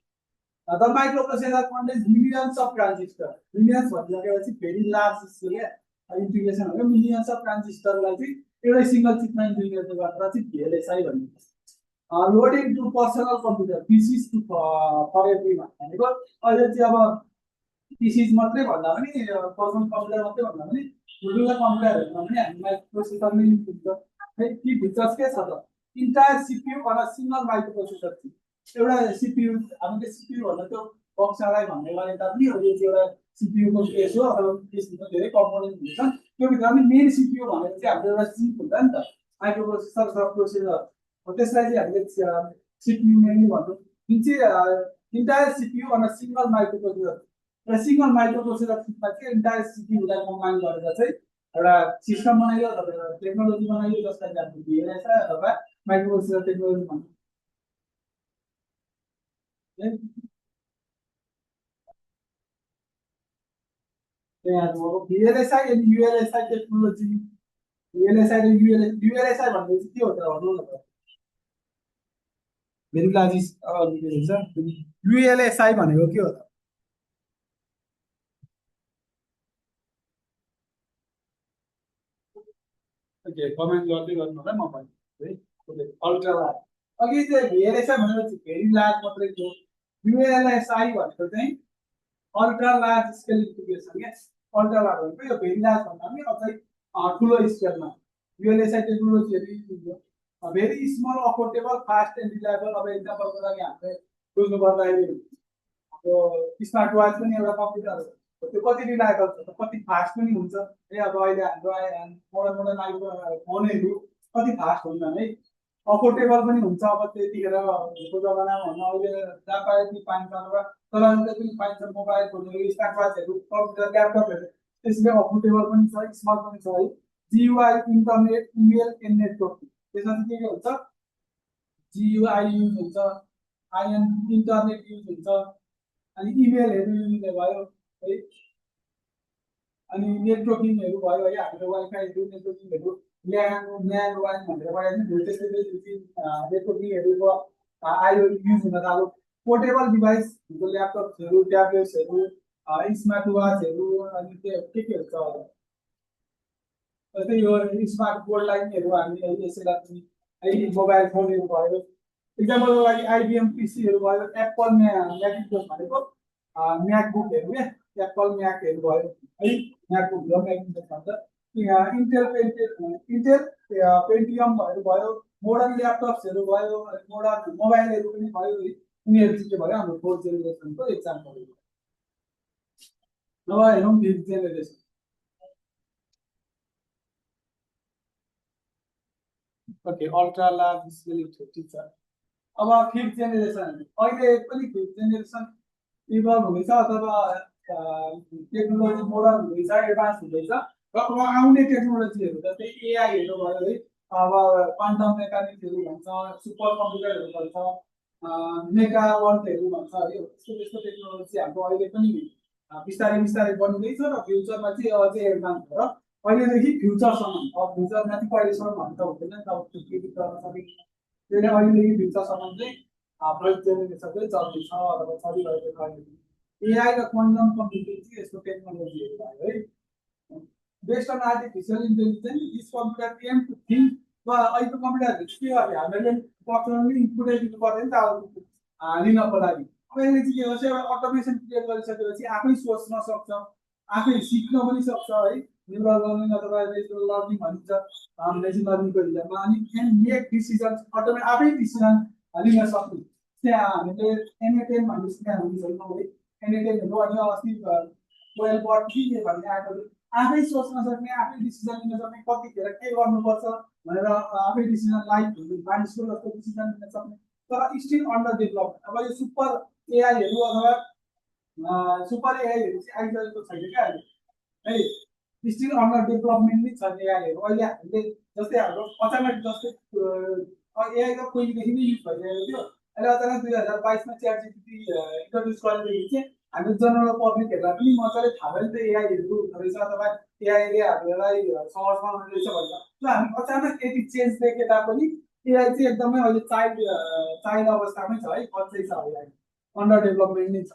the microprocessor contains millions of transistors millions भनिसकेपछि भेरी लार्ज स्केल इन्टिग्रेसन भनेको मिलियन्स अफ ट्रान्जिस्टरलाई चाहिँ एउटै सिंगल चिपमा इन्टिग्रेट गरेर चाहिँ भिएलएसआई भनिन्छ loading to personal computer PCs to for everyone भनेको अहिले चाहिँ अब पिसिज मात्रै भन्दा पनि पर्सनल कम्प्युटर मात्रै भन्दा पनि ठुल्ठुलो कम्प्युटरहरूमा पनि हामी माइक्रोप्रोसेसर नै युज हुन्छ है के फिचर्स के छ त इन्टायर सिपियु भनेर सिंगल माइक्रोप्रोसेसर चाहिँ एउटा सिपियु हामीले सिपियु भन्दा त्यो बक्सालाई भन्ने गरे तापनि यो चाहिँ एउटा सिपियु को केस हो अथवा त्यसभित्र धेरै कम्पोनेन्ट हुन्छन् त्यो भित्र पनि मेन सिपियु भनेको चाहिँ हाम्रो एउटा चिप हुन्छ नि त माइक्रोप्रोसेसर सब प्रोसेसर त्यसलाई चाहिँ हामीले सिपियु मेनली भन्छौँ जुन चाहिँ entire CPU on single microprocessor र सिंगल माइक्रोप्रोसेसर चिपमा चाहिँ इन्टायर सिपियुलाई कम्बाइन गरेर चाहिँ एउटा सिस्टम बनाइयो अथवा टेक्नोलोजी बनाइयो जसलाई चाहिँ हामीले भिएलएसआई अथवा माइक्रोप्रोसेसर टेक्नोलोजी भन्छ है। त्यहाँ अब VLSI and ULSI technology, VLSI र ULSI भनेपछि के हो त भन्नु न त। भेरी लार्ज ULSI भनेको के हो त? ओके, कमेन्ट गर्दै गर्नु होला, म भन्छु है। अल्ट्रा लार्ज, अघि चाहिँ VLSI भनेको भेरी लार्ज मात्रै थियो। ULSI भनेको चाहिँ अल्ट्रा लार्ज स्केल इन्टिग्रेसन क्या। अल्ट्रा लार्ज भनेको यो भेरी लार्ज भन्दा पनि अझै ठुलो स्केलमा ULSI टेक्नोलोजीहरू युज हुन्छ। Very small, affordable, fast and reliable. अब इक्जाम्पलको लागि हामीले बुझ्नु पर्दाखेरि अब स्मार्ट वाच पनि एउटा कम्प्युटर हो, त्यो कति रिलायबल छ त, कति फास्ट पनि हुन्छ है। अब अहिले हाम्रो मोडर्न मोडर्न आइफोन फोनहरू कति फास्ट हुन्छन् है, अफोर्डेबल पनि हुन्छ। अब त्यतिखेरको जमानामा भन्नु अहिले जहाँ पाए पनि पाइन्छ, अथवा चलाउनु पनि पाइन्छ। मोबाइल फोनहरू, स्मार्ट वाचहरू, कम्प्युटर, ल्यापटपहरू त्यसले अफोर्डेबल पनि छ, स्मल पनि छ है। GUI, internet, email and networking, त्यसमा चाहिँ के हुन्छ, GUI युज हुन्छ, इन्टरनेट युज हुन्छ, अनि इमेलहरू युज हुने भयो है, अनि नेटवर्किङहरू भयो है। हाम्रो वाइफाईहरू, नेटवर्किङहरू, ल्यान वान भनेर पढाइन्छ, त्यसले नेटवर्किङहरूको आयो युज हुन थाल्यो। पोर्टेबल डिभाइस हुन्छ, ल्यापटपहरू, ट्याब्लेट्सहरू, स्मार्ट वाचहरू, अनि त्यो के हुन्छ जस्तै यो स्मार्ट बोर्ड लाइनहरू हामी यसैलाई पनि है। मोबाइल फोनहरू भयो, इक्जाम्पलको लागि IBM PCहरू भयो, एप्पल म्याकिन्टोस भनेको म्याकबुकहरू क्या, एप्पल म्याकहरू भयो है, म्याकबुक र म्याकिन्टोस भन्छ। इन्टेल पेन्टियमहरू भयो, मोडर्न ल्यापटप्सहरू भयो, मोडर्न मोबाइलहरू पनि भयो है। यिनीहरू चाहिँ के भयो, हाम्रो 4th जेनेरेसनको एक्जाम्पलहरू। अब हेरौँ 5th generation. Okay, ultra large scale ठीक छ। अब 5th जेनेरेसन, अहिले पनि 5th जेनेरेसन इभल्भ हुँदैछ, अथवा टेक्नोलोजी मोडर्न हुँदैछ, एडभान्स हुँदैछ। र अब आउने टेक्नोलोजीहरू जस्तै एआईहरू भयो है, अब क्वान्टम मेकानिक्सहरू भन्छ, सुपर कम्प्युटरहरू भन्छ, मेगा वर्ल्डहरू भन्छ है। त्यस्तो टेक्नोलोजी हाम्रो अहिले पनि बिस्तारै बिस्तारै बनिँदैछ, र फ्युचरमा चाहिँ अझै एडभान्स भएर अहिलेदेखि फ्युचरसम्म, अब फ्युचरमा चाहिँ कहिलेसम्म भन्नु त हुँदैन नि त, अब प्रिडिक्ट गर्न सकिन्छ। त्यसले अहिलेदेखि फ्युचरसम्म चाहिँ 5th जेनेरेसन चाहिँ चल्दैछ, अथवा चलिरहेको छ अहिले। एआई र क्वान्टम कम्प्युटिङ चाहिँ यस्तो टेक्नोलोजीहरू भयो है। Based on artificial intelligence, this computer aim to think. अहिलेको कम्प्युटरहरू के गर्यो, हामीले पर्सनली इनपुटै दिनु पर्दैन नि त आउटपुट लिनको लागि। अब यसले चाहिँ के गर्छ, एउटा अटोमेसन क्रिएट गरिसकेपछि आफै सोच्न सक्छ, आफै सिक्न पनि सक्छ है। न्युरल लर्निङ अथवा नेचुरल लर्निङ भनिन्छ मेसिन लर्निङको हिसाबमा। अनि क्यान मेक डिसिजन, आफै डिसिजन लिन सक्ने। त्यहाँ हामीले NA10 भन्ने सिकाएको हुन्छौँ है। NA10हरू अनि अस्ति 12 बट के भन्ने आएको, आफै सोच्न सक्ने, आफै डिसिजन लिन सक्ने, कतिखेर के गर्नुपर्छ भनेर आफै डिसिजन लाइक मानिसको जस्तो डिसिजन लिन सक्ने, तर स्टिल अन्डर डेभलपमेन्ट। अब यो सुपर एआईहरू अथवा सुपर एआईहरू चाहिँ आइसकेको छैन क्या अहिले है, स्टिल अन्डर डेभलपमेन्ट नै छ एआईहरू। अहिले हामीले जस्तै हाम्रो अचानक जस्तै एआई त पहिलेदेखि नै युज भइरहेको थियो, अहिले अचानक 2022 मा ChatGPT इन्ट्रोड्युस गरेदेखि चाहिँ हाम्रो जनरल पब्लिकहरूलाई पनि मजाले थाहा भयो नि त एआईहरू हुँदो रहेछ, अथवा एआईले हामीलाई सहज बनाउने रहेछ भनेर। ल हामी अचानक यति चेन्ज देखे तापनि एआई चाहिँ एकदमै अहिले चाइल्ड अवस्थामै छ है, बच्चै छ अहिले, अन्डर डेभलपमेन्ट नै छ।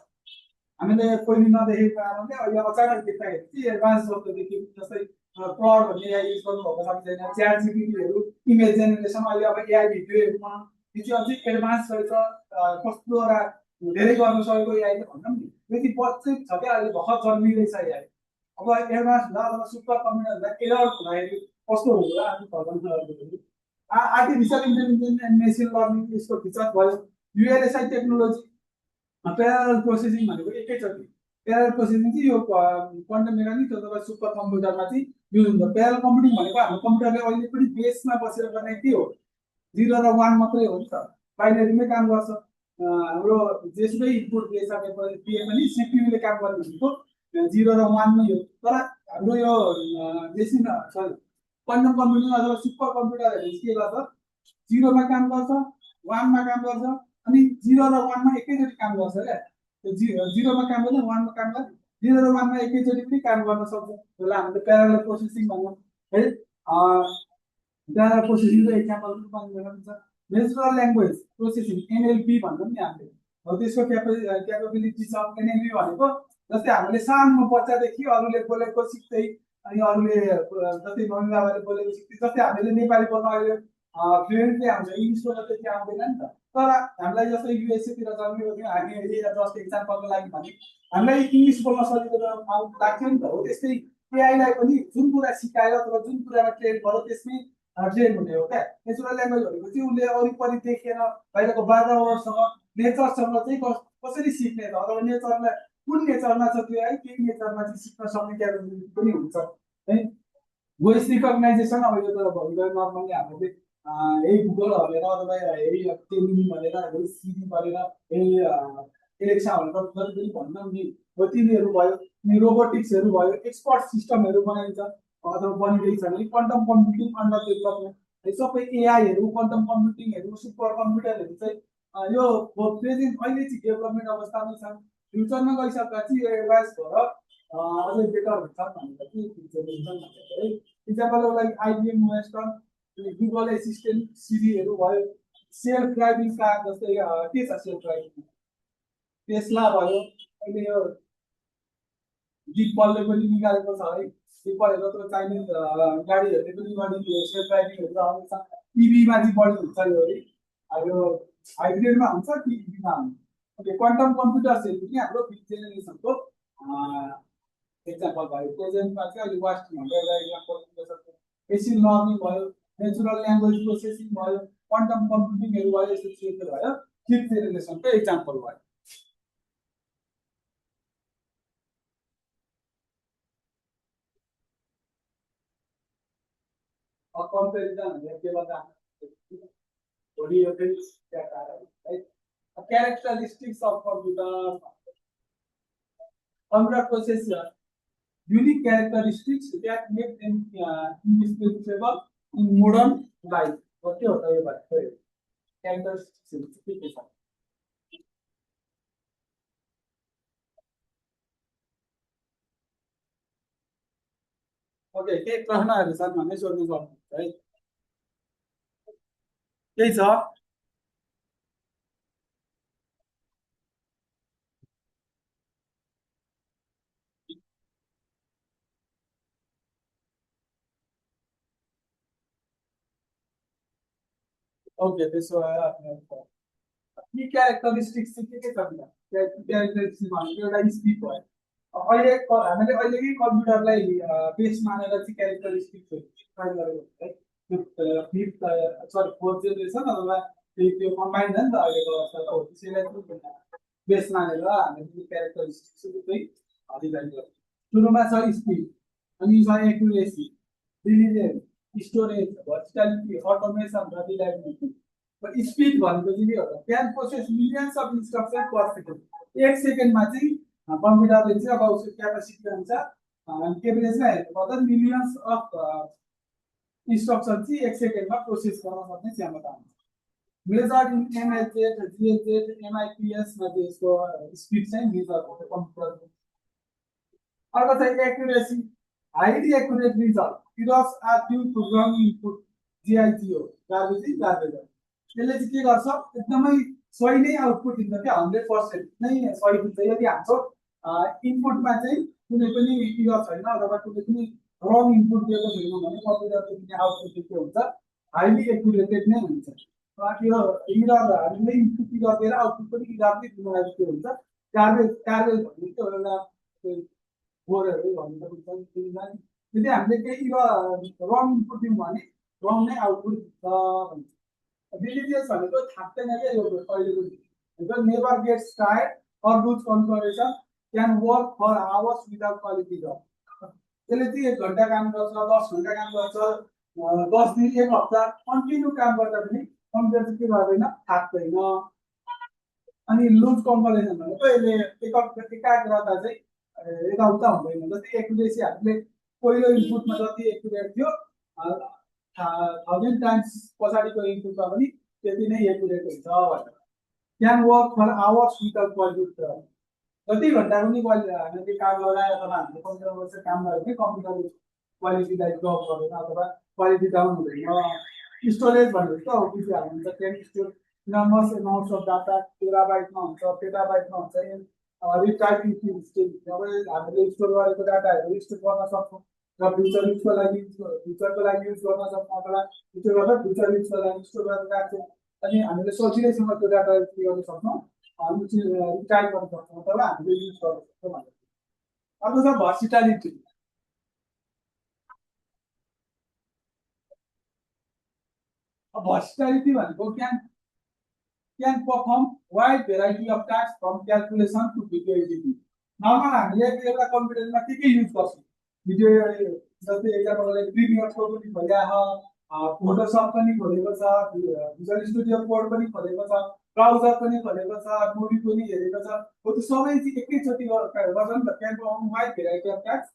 हामीले पहिले नदेखेको कारणले अहिले अचानक देख्दाखेरि चाहिँ एडभान्स जस्तो देखियो। जस्तै क्लाउड भन्ने एआई युज गर्नुभएको छ कि छैन, ChatGPTहरू, इमेज जेनेरेसन, अहिले अब एआई भिडियोहरू बनाउनु, यो चाहिँ अझै एडभान्स रहेछ। कस्तो धेरै गर्न सकेको एआई भनौँ नि, यति बच्चै छ क्या, अहिले भर्खर जन्मिँदैछ एआई। अब एडभान्स हुँदा अथवा सुपर कम्प्युटरहरूलाई एडल्ट हुँदाखेरि कस्तो होला आफू फर्काउनु। Artificial intelligence and machine learning यसको फिचर भयो। ULSI टेक्नोलोजी, प्यारल प्रोसेसिङ भनेको एकैचोटि प्यारल प्रोसेसिङ चाहिँ यो क्वान्टम मेकानिक्स अथवा सुपर कम्प्युटरमा चाहिँ युज हुन्छ। प्यारल कम्प्युटिङ भनेको हाम्रो कम्प्युटरले अहिले पनि बेसमा बसेर गर्ने के हो, 0 र 1 मात्रै हो नि त, बाइनरीमै काम गर्छ। हाम्रो जेसुकै इनपुट दिए पनि सिपियुले काम गर्ने भनेको 0 र 1 मै हो। तर हाम्रो यो क्वान्टम कम्प्युटिङ अथवा सुपर कम्प्युटरहरूले के गर्छ, 0 मा काम गर्छ, 1 मा काम गर्छ, अनि 0 र 1 मा एकैचोटि काम गर्छ क्या। त्यो 0 मा काम गर्छ, 1 मा काम गर्छ, 0 र 1 मा एकैचोटि पनि काम गर्न सक्छ। त्यसलाई हामीले प्यारालल प्रोसेसिङ भन्छौँ है। प्यारालल प्रोसेसिङको एक्जाम्पल पनि हुन्छ नेचुरल ल्याङ्ग्वेज प्रोसेसिङ एनएलपी भन्छौँ नि हामीले। हो त्यसको क्यापेबिलिटी छ एनएलपी भनेको। जस्तै हामीले सानो बच्चादेखि अरूले बोलेको सिक्दै अनि अरूले जस्तै मम्मी बाबाले बोलेको सिक्दै, जस्तै हामीले नेपाली बोल्न अहिले फ्लुएन्टली आउँछ, इङ्ग्लिस बोल्न त्यति आउँदैन नि त। तर हामीलाई जस्तै युएसएतिर जन्मेको थियो हामी जस्ट इक्जाम्पलको लागि भने हामीलाई इङ्ग्लिस बोल्न सजिलो लाग्थ्यो नि त। हो त्यस्तै एआईलाई पनि जुन कुरा सिकायो अथवा जुन कुरामा ट्रेन गर्यो त्यसमै ट्रेन हुने हो क्या। नेचुरल ल्याङ्ग्वेज भनेको चाहिँ उसले वरिपरि देखेर बाहिरको वातावरणसँग नेचरसँग चाहिँ कसरी सिक्ने त, अथवा नेचरलाई कुन नेचरमा छ त्यो है केही नेचरमा चाहिँ सिक्न सक्ने क्यापेबिलिटी पनि हुन्छ है। भोइस रिकग्नाइजेसन अब यो त भइगयो नर्मली हामीले यही गुगल भनेर अथवा यही टेलिमी भनेर यही सिरी गरेर यही एलेक्सा भनेर जति पनि भन्छौँ नि हो तिनीहरू भयो। अनि रोबोटिक्सहरू भयो, एक्सपर्ट सिस्टमहरू बनाइन्छ अथवा बनिँदैछ भने क्वान्टम कम्प्युटिङ अन्डर डेभलपमेन्ट, सबै एआईहरू क्वान्टम कम्प्युटिङहरू सुपर कम्प्युटरहरू चाहिँ यो प्रेजेन्ट अहिले चाहिँ डेभलपमेन्ट अवस्थामै छ। फ्युचरमा गइसकेपछि यो एडभान्स भएर अझै बेटर हुन्छ भनेर चाहिँ फ्युचरमा हुन्छ भनेर है। इक्जाम्पलको लागि आइबिएम वेस्टर्न, गुगल एसिस्टेन्ट सिरीहरू भयो, सेल्फ ड्राइभिङ कार जस्तै के छ सेल्फ ड्राइभिङ टेस्ला भयो। अहिले यो डिपलले पनि निकालेको छ है। डिपल जत्रो चाइनिज गाडीहरूले पनि बढी सेल्फ ड्राइभिङहरू आउँछ। इभीमा चाहिँ बढी हुन्छ यो है। यो हाइब्रिडमा हुन्छ कि इभीमा हुन्छ। ओके, क्वान्टम कम्प्युटर्सहरू पनि हाम्रो 5th जेनेरेसनको एक्जाम्पल भयो। प्रेजेन्टमा चाहिँ अहिले वास्ट भनेर एउटा एक्जाम्पल दिन सक्छ। मेसिन लर्निङ भयो, नेचुरल ल्याङ्ग्वेज प्रोसेसिङ भयो, क्वान्टम कम्प्युटिङहरू भयो, यस्तो चिजहरू भयो। 5th जेनेरेसनको एक्जाम्पल भयो। comparison characteristics of computer. Computer possesses unique characteristics that make them indispensable in modern life. What do you about characteristics? Okay, के प्रश्नहरु छन् भन्ने सोध्नु सक्नुहुन्छ है। केही छ? ओके, त्यसो भए के क्यारेक्टरिस्टिक्स चाहिँ के छ त? क्यारेक्टरिस्टिक्स भनेको एउटा स्पिड भयो। अहिले हामीले अहिलेकै कम्प्युटरलाई बेस मानेर चाहिँ क्यारेक्टरिस्टिक्सहरु ट्राई गरेको है। त्यो 4th जेनेरेसन अथवा त्यो कम्बाइन छ नि त अहिलेको अवस्था त हो। त्यसैलाई बेस मानेर हामीले क्यारेक्टरिस्टिक्स चाहिँ डिजाइन गर्छौँ। सुरुमा छ स्पिड, अनि छ एक्युरेसी, रिलिजेन्स, स्टोरेज, भर्सिटालिटी, अटोमेसन र रिलायबिलिटी। स्पिड भनेको चाहिँ के हो त? Can process millions of instruction per second. 1 सेकेन्डमा चाहिँ कम्प्युटरले चाहिँ अब उसको क्यापेसिटी अनुसार एभरेजमा हेर्नुपर्दा मिलियन्स अफ इन्स्ट्रक्सन चाहिँ 1 सेकेन्डमा प्रोसेस गर्न सक्ने क्षमता हुन्छ। मेजर्ड इन एमएचजेड, जिएचजेड, एमआइपिएसमा चाहिँ यसको स्पिड चाहिँ मेजर हुन्छ कम्प्युटरको। अर्को चाहिँ accuracy, highly accurate result. Errors are due to wrong input, GIGO, garbage garbage. यसले चाहिँ के गर्छ? एकदमै सही नै आउटपुट दिन्छ क्या, 100% नै सही दिन्छ। यदि हाम्रो इनपुटमा चाहिँ कुनै पनि इरर छैन अथवा कुनै पनि रङ इनपुट दिएको छैन भने कम्प्युटरले दिने आउटपुट के हुन्छ? हाइली एक्युरेटेड नै हुन्छ। यो इरर हामीले इनपुट इरर दिएर आउटपुट पनि इररले दिनु लागि के हुन्छ? गार्बेज गार्बेज भनेको एउटा बोरहरू भन्नु सक्छ। यदि हामीले केही रङ इनपुट दियौँ भने रङ नै आउटपुट दिन्छ। डिलिजेन्स भनेको थाक्दैन क्या यो अहिलेको। Never gets tired or lose concentration, can work for hours without quality job. यसले चाहिँ 1 घण्टा काम गर्छ, 10 घण्टा काम गर्छ, 10 दिन 1 हप्ता कन्टिन्यू काम गर्दा पनि कम्प्युटर चाहिँ के गर्दैन? थाक्दैन। अनि लुज कम्परेसन भनेको यसले एकाग्रता चाहिँ यताउता हुँदैन। जस्तै एक्युरेसी हामीले पहिलो इनपुटमा जति एक्युरेट थियो 1000 times पछाडिको इनपुटमा पनि त्यति नै एक्युरेट हुन्छ भनेर can work for hours without quality जति घन्टा पनि हामीले काम लगाए अथवा हामीले कम्प्युटरमा चाहिँ काम गरेर पनि कम्प्युटर क्वालिटीलाई ड्रप गरेर अथवा क्वालिटी डाउन हुँदैन स्टोरेज भनेको त हो कि हाल्नुहुन्छ can store numbers amounts of data टेराबाइटमा हुन्छ पेटाबाइटमा हुन्छ रिटाइपिङ स्टेज अब हामीले स्टोर गरेको डाटाहरू स्टोर गर्न सक्छौँ र फ्युचर युजको लागि युज गर्न सक्छौँ अथवा फ्युचर युजको लागि स्टोर गरेर राख्छौँ अनि हामीले सजिलैसँग त्यो डाटा के गर्न सक्छौँ रिटाइप गर्न सक्छौँ अथवा हामीले युज गर्न सक्छौँ भनेर अर्को छ भर्सिटालिटी भर्सिटालिटी भनेको can perform wide variety of tasks from calculation to video editing. Normal हामीले एउटा कम्प्युटरमा के युज गर्छौँ भिडियो जस्तै एक्जाम्पल प्रिमियर प्रो पनि खोलेको छ फोटोसप पनि खोलेको छ भिजुअल स्टुडियो कोड पनि खोलेको छ ब्राउजर पनि खोलेको छ मुभी पनि हेरेको छ हो त्यो सबै चाहिँ एकैचोटि गर्छ नि त can perform wide variety of task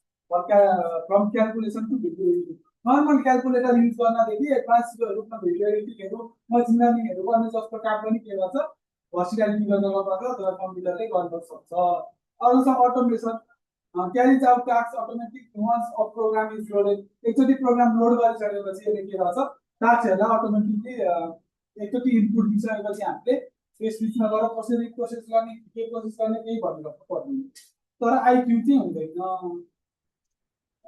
from calculation to video editing normal calculator use गर्नदेखि एडभान्स रूपमा भिडियो एडिटिङहरू मसिन लर्निङहरू गर्ने जस्तो काम पनि के गर्छ भर्सिटालिटी गर्नुपर्छ तर कम्प्युटरले गर्न सक्छ अरू छ automation carries out task automatic once a program is loaded एकचोटि प्रोग्राम लोड गरिसकेपछि यसले के गर्छ टास्कहरूलाई अटोमेटिकली एकचोटि इनपुट दिइसकेपछि हामीले त्यस बिचमा गएर कसरी प्रोसेस गर्ने के प्रोसेस गर्ने केही भनिराख्नु पर्दैन तर आइक्यू चाहिँ हुँदैन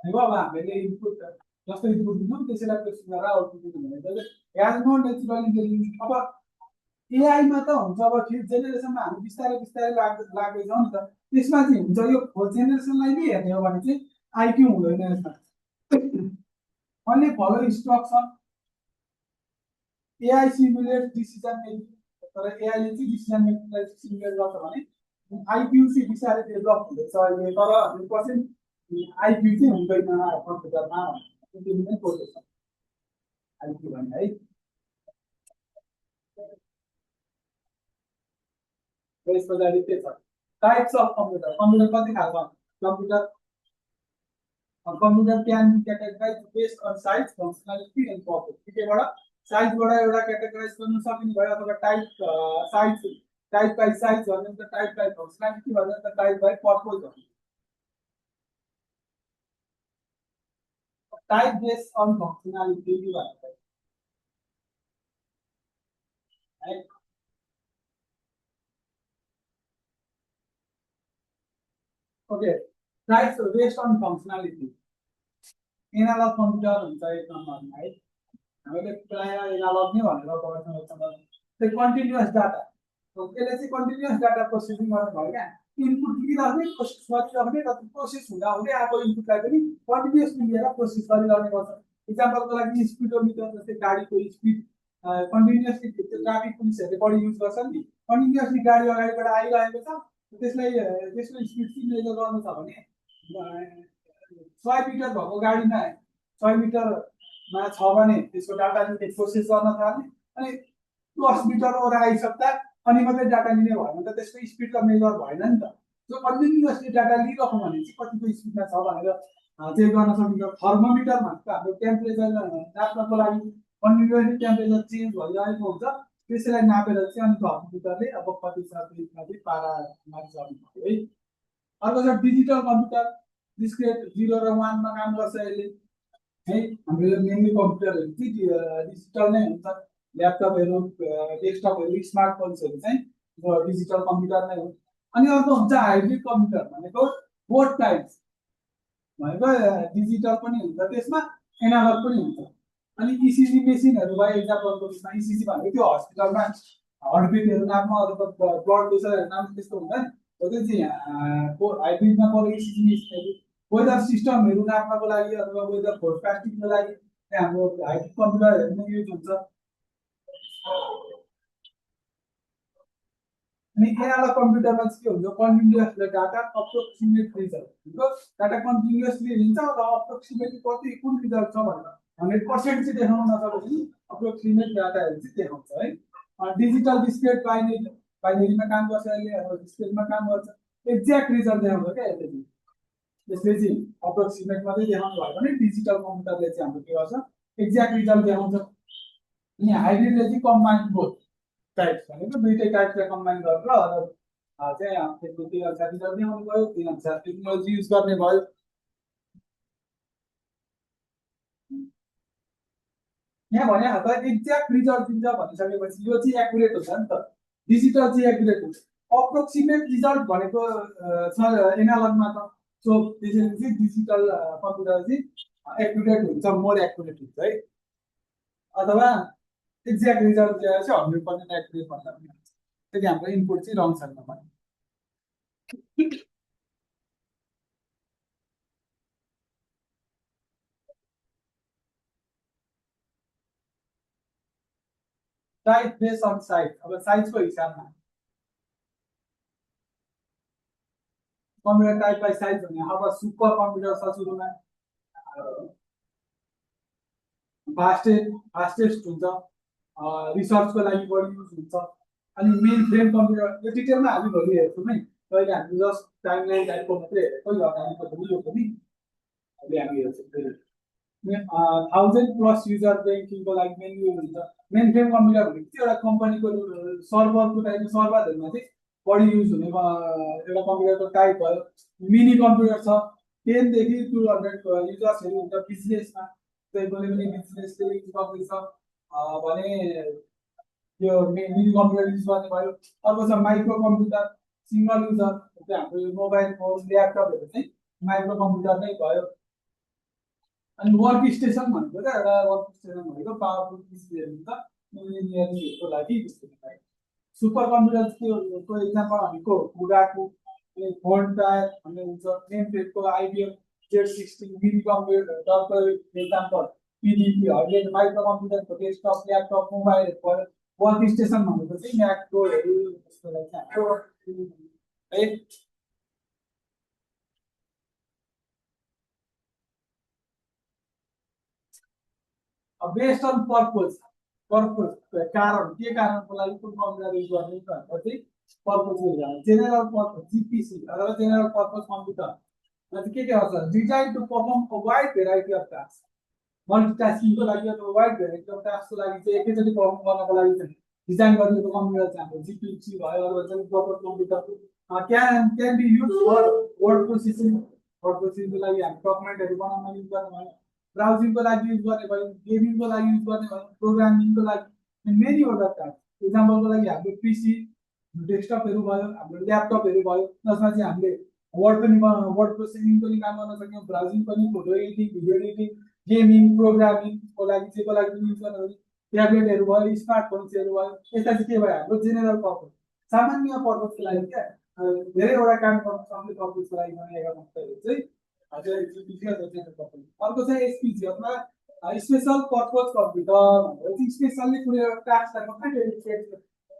अब हामीले इनपुट जस्तो इनपुट दिन्छौँ त्यसैलाई प्रोसेस गरेर आउटपुट दिनु भने ह्याज नो नेचुरल इन्टेलिजेन्स अब एआईमा त हुन्छ अब फिफ्थ जेनेरेसनमा हामी बिस्तारै लाग्दैछौँ नि त त्यसमा चाहिँ हुन्छ यो फोर्थ जेनेरेसनलाई नै हेर्ने हो भने चाहिँ आइक्यू हुँदैन यसमा only follow instruction AI simulate decision making तर एआईले चाहिँ डिसिजन मेकिङलाई सिमुलेट गर्छ भने आइक्यू चाहिँ बिस्तारै डेभलप हुँदैछ अहिले तर 100% आइक्यू चाहिँ हुँदैन कम्प्युटरमा त्यो नै प्रोसेस आइक्यू भने है त्यसको लागि के छ टाइप्स अफ कम्प्युटर कम्प्युटर कति खालको computer can be categorize based on size functionality and purpose केबाट साइजबाट एउटा क्याटेगराइज गर्न सकिने भयो अथवा टाइप बाइ साइज भन्ने त टाइप बाइ फङ्सनालिटी भन्ने त टाइप बाइ पर्पस भन्ने टाइप बेस्ड अन फङ्सनालिटी भन्ने okay types based on functionality analog computer हुन्छ एक नम्बरमा है हामीले प्रायः एनालग नै भनेर पढ्छौँ एक नम्बरमा त्यो कन्टिन्युअस डाटा यसले चाहिँ कन्टिन्युअस डाटा प्रोसेसिङ गर्नु भयो क्या इनपुट दिइराख्ने प्रोसेस गरिराख्ने र प्रोसेस हुँदा हुँदै आएको इनपुटलाई पनि कन्टिन्युअसली लिएर प्रोसेस गरिरहने गर्छ इक्जाम्पलको लागि स्पिडोमिटर जस्तै गाडीको स्पिड कन्टिन्युअसली त्यो ट्राफिक पुलिसहरूले बढी युज गर्छ नि कन्टिन्युअसली गाडी अगाडिबाट आइरहेको छ त्यसको स्पिड चाहिँ मेजर गर्नु छ भने 100 मिटर भएको गाडीमा 100 मिटरमा छ भने त्यसको डाटा लिने प्रोसेस गर्न थाल्ने अनि 10 मिटर ओर आइसक्दा अनि मात्रै डाटा लिने भयो भने त त्यसको स्पिड त मेजर भएन नि त जो कन्टिन्युअसली डाटा लिइराख्नु भने चाहिँ कतिको स्पिडमा छ भनेर चेक गर्न सकिन्छ थर्मोमिटर भनेको हाम्रो टेम्परेचर नाप्नको लागि कन्टिन्युअसली टेम्परेचर चेन्ज भइरहेको हुन्छ त्यसैलाई नापेर चाहिँ अनि कम्प्युटरले अब कति छ त्यसमा चाहिँ पारा मारिसक्नु है अर्को छ डिजिटल कम्प्युटर डिस्क्रिट 0 र 1 मा काम गर्छ यसले है हाम्रो मेनली कम्प्युटरहरू चाहिँ डिजिटल नै हुन्छ ल्यापटपहरू डेस्कटपहरू स्मार्टफोन्सहरू चाहिँ डिजिटल कम्प्युटर नै हो अनि अर्को हुन्छ हाइब्रिड कम्प्युटर भनेको बोथ टाइप्स भनेको डिजिटल पनि हुन्छ त्यसमा एनालग पनि हुन्छ अनि इसिजी मेसिनहरू भयो एक्जाम्पलको रूपमा इसिजी भनेको त्यो हस्पिटलमा हार्टबिटहरू नाप्न अथवा ब्लड प्रेसरहरू नाप्न त्यस्तो हुन्छ नि हो त्यो चाहिँ हाइब्रिडमा परेको इसिजी मेसिनहरू वेदर सिस्टमहरू नाप्नको लागि अथवा वेदर फोरकास्टिङको लागि हाम्रो हाइब्रिड कम्प्युटरहरू नै युज हुन्छ अनि एनालग कम्प्युटरमा चाहिँ के हुन्छ continuously data approximate result data continuously लिन्छ र अप्रोक्सिमेटली कति कुन रिजल्ट छ भनेर 100% चाहिँ देखाउन नसके पनि अप्रोक्सिमेट डाटाहरू चाहिँ देखाउँछ है डिजिटल डिस्क्रिट बाइनेरीमा काम गर्छ अहिले अब डिस्क्रिटमा काम गर्छ एक्ज्याक्ट रिजल्ट देखाउँछ क्या यसले चाहिँ त्यसले चाहिँ अप्रोक्सिमेट मात्रै देखाउनु भयो भने डिजिटल कम्प्युटरले चाहिँ हाम्रो के गर्छ एक्ज्याक्ट रिजल्ट देखाउँछ। अनि हाइब्रिडले चाहिँ कम्बाइन बोथ टाइप्स भनेको दुईटै टाइपलाई कम्बाइन गरेर चाहिँ त्यसको त्यही अनुसार रिजल्ट देखाउनु भयो, त्यही अनुसार टेक्नोलोजी युज गर्ने भयो। यहाँ भने त एक्ज्याक्ट रिजल्ट दिन्छ भनिसकेपछि यो चाहिँ एक्युरेट हुन्छ नि त, डिजिटल चाहिँ एक्युरेट हुन्छ। अप्रोक्सिमेट रिजल्ट भनेको छ एनालगमा त, सो त्यसरी चाहिँ डिजिटल कम्प्युटर चाहिँ एक्युरेट हुन्छ, मोर एक्युरेट हुन्छ है। अथवा एक्ज्याक्ट रिजल्ट दिएर चाहिँ 100% एक्युरेट भन्दा पनि हुन्छ, त्यति हाम्रो इनपुट चाहिँ रङ छैन भने। साइज बेस अन साइज, अब साइजको हिसाबमा कम्प्युटर टाइप बाई साइज भने अब सुपर कम्प्युटर छ सुरुमा, फास्टेस्ट हुन्छ, रिसर्चको लागि बढी युज हुन्छ। अनि मेन फ्रेम कम्प्युटर यो डिटेलमा हामी भोलि हेर्छौँ है, अहिले हामी जस्ट टाइमलाइन टाइपको मात्रै हेरेको, यो अगाडिको पनि यो पनि अहिले हामी हेर्छौँ। 1000+ युजर ब्याङ्किङको लागि मेन युज हुन्छ। मेन फ्रेम कम्प्युटर भनेको चाहिँ एउटा कम्पनीको सर्भरको टाइपमा सर्भरहरूमा चाहिँ बढी युज हुने एउटा कम्प्युटरको टाइप भयो। मिनी कम्प्युटर छ, 10 देखि 200 युजर्सहरू हुन्छ बिजनेसमा, कुनै पनि बिजनेसले युज गर्दैछ भने यो मिनी कम्प्युटर युज गर्ने भयो। अर्को छ माइक्रो कम्प्युटर, सिङ्गल युजर, हाम्रो यो मोबाइल फोन ल्यापटपहरू चाहिँ माइक्रो कम्प्युटर नै भयो। अनि वर्क स्टेसन भनेको त एउटा वर्क स्टेसन भनेको पावरफुल पिसीहरू हुन्छ इन्जिनियरिङहरूको लागि। सुपर कम्प्युटर को एक्जाम्पल भनेको कुडाको फोन टायर भन्ने हुन्छ। मेन फ्रेमको आइबिएम Z16 मिनी कम्प्युटरको एक्जाम्पल पिडिपी हरले माइक्रो कम्प्युटरको डेस्कटप ल्यापटप मोबाइलहरू भयो। वर्क स्टेसन भनेको चाहिँ म्याकबोर्डहरू जस्तो चाहिँ है। बेस्ड अन पर्पज कारण के कारणको लागि कुन कम्प्युटर युज गर्ने भनेर चाहिँ पर्पज हुन्छ। जेनरल पर्पज जीपीसी अथवा जेनरल पर्पज कम्प्युटर चाहिँ के गर्छ, design to perform a wide variety of task, मल्टिटास्किङको लागि अथवा वाइड भेराइटी अफ टास्कको लागि चाहिँ एकैचोटि परफर्म गर्नको लागि चाहिँ डिजाइन गरिएको कम्प्युटर चाहिँ हाम्रो जीपीसी भयो। अथवा चाहिँ purpose computer can be use for word प्रोसेसिङको लागि हामी डकुमेन्टहरू बनाउन युज गर्ने भयो, ब्राउजिङको लागि युज गर्ने भयो, गेमिङको लागि युज गर्ने भयो, प्रोग्रामिङको लागि मेनीवटा टास्क। इक्जाम्पलको लागि हाम्रो पिसी डेस्कटपहरू भयो, हाम्रो ल्यापटपहरू भयो, जसमा चाहिँ हामीले वर्ड पनि वर्ड प्रोसेसिङको पनि काम गर्न सक्यौँ, ब्राउजिङ पनि, photo editing, video editing, gaming, प्रोग्रामिङको लागि युज गर्न सक्यौँ। ट्याब्लेटहरू भयो, स्मार्टफोन्सहरू भयो, यस्ता चाहिँ के भयो हाम्रो जेनरल पर्पज सामान्य पर्पजको लागि क्या धेरैवटा काम गर्न सक्ने पर्पजको लागि बनाएका कम्प्युटरहरू चाहिँ अर्को चाहिँ एसपीजी अथवा स्पेशल पर्पज कम्प्युटर भनेर चाहिँ स्पेसल्ली कुनै एउटा टास्कलाई मात्रै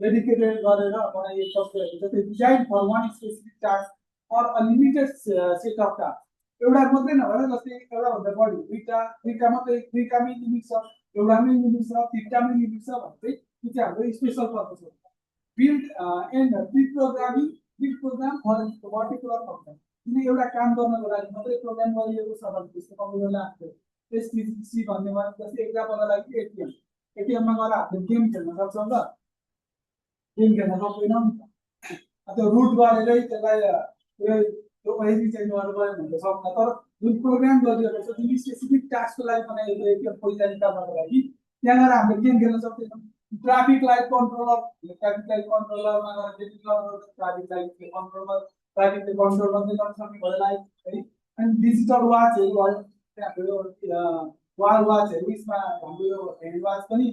डेडिकेटेड गरेर बनाइएको सफ्टवेयरहरू जस्तै design for one specific task or a limited set of task. एउटा मात्रै नभएर जस्तै एउटाभन्दा बढी दुईटा मात्रै, दुईटामै लिमिट छ, एउटामै लिमिट छ, तिनटामै लिमिट छ भने चाहिँ त्यो चाहिँ हाम्रो स्पेसल पर्पज हो। Build and build program for particular function, कुनै एउटा काम गर्नको लागि मात्रै प्रोग्राम गरिएको छ भने त्यस्तो कम्प्युटरलाई हामीले एसपीसी भन्ने भयो। जस्तै एक्जाम्पलको लागि एटिएममा गएर हामीले गेम खेल्न सक्छौँ त, गेम खेल्न सक्दैनौँ नि त, त्यो रुट गरेरै त्यसलाई त्यो ओएसबी चेन्ज गर्नु पऱ्यो भने त सक्दैन। तर जुन प्रोग्राम गरिएको छ, जुन स्पेसिफिक टास्कको लागि बनाइएको एटिएम पैसा निकाल्नको लागि, त्यहाँ गएर हामीले गेम खेल्न सक्दैनौँ। ट्राफिक लाइट कन्ट्रोलरमा गएर ट्राफिक लाइट कन्ट्रोल गर्दै गर्न सक्ने भयो लाइट है। अनि डिजिटल वाचहरू भयो, हाम्रो वाल वाचहरू, यसमा हाम्रो यो ह्यान्ड वाच पनि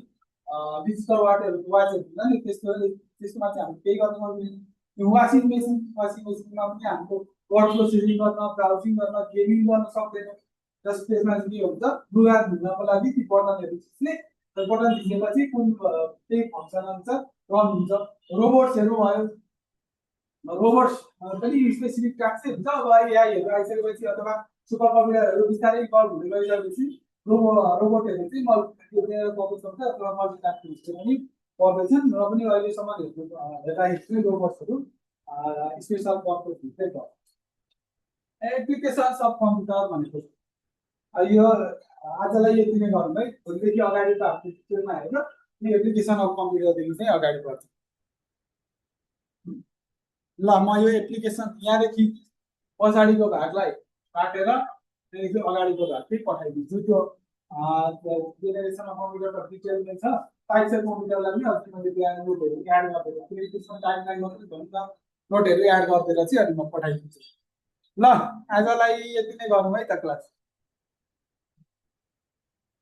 डिजिटल वाचहरू हुन्छ नि, त्यसमा चाहिँ हामी केही गर्न सक्दैनौँ। वासिङ मेसिनमा पनि हाम्रो वर्ड प्रोसेसिङ गर्न, ब्राउजिङ गर्न, गेमिङ गर्न सक्दैनौँ। त्यसमा चाहिँ के हुन्छ, लुगा धुनको लागि ती बटनहरू थिच्ने, बटन थिचेपछि कुन त्यही फङ्सन अनुसार रन हुन्छ। रोबोट्सहरू भयो, रोबोट्स पनि स्पेसिफिक टास्क हुन्छ। अब एआईहरू आइसकेपछि अथवा सुपर कम्प्युटरहरू बिस्तारै इभल्भ हुँदै गइसकेपछि रोबोटहरू चाहिँ पर्पज हुन्छ अथवा मल्टिटास्किङ पनि पर्दैछन् र पनि अहिलेसम्म हेर्दाखेरि रोबोट्सहरू स्पेसल पर्पज भित्रै पर्छ। एप्लिकेसन्स अफ कम्प्युटर भनेको यो आजलाई यति नै गरौँ है, भोलिदेखि अगाडि त हाम्रो टिचरमा हेरेर यो एप्लिकेसन अफ कम्प्युटरदेखि चाहिँ अगाडि बढ्छ। ल म यो एप्लिकेसन यहाँदेखि पछाडिको भागलाई काटेर त्यहाँदेखि अगाडिको भाग चाहिँ पठाइदिन्छु। त्यो जेनेरेसन अफ कम्प्युटर डिटेलमै छ। टाइप्स अफ कम्प्युटरलाई पनि अस्ति मैले त्यहाँ नोटहरू एड गरिदिएर त्यसमा टाइमलाइन मात्रै भन्छ, नोटहरू एड गरिदिएर चाहिँ अनि म पठाइदिन्छु। ल आजलाई यति नै गरौँ है त क्लास।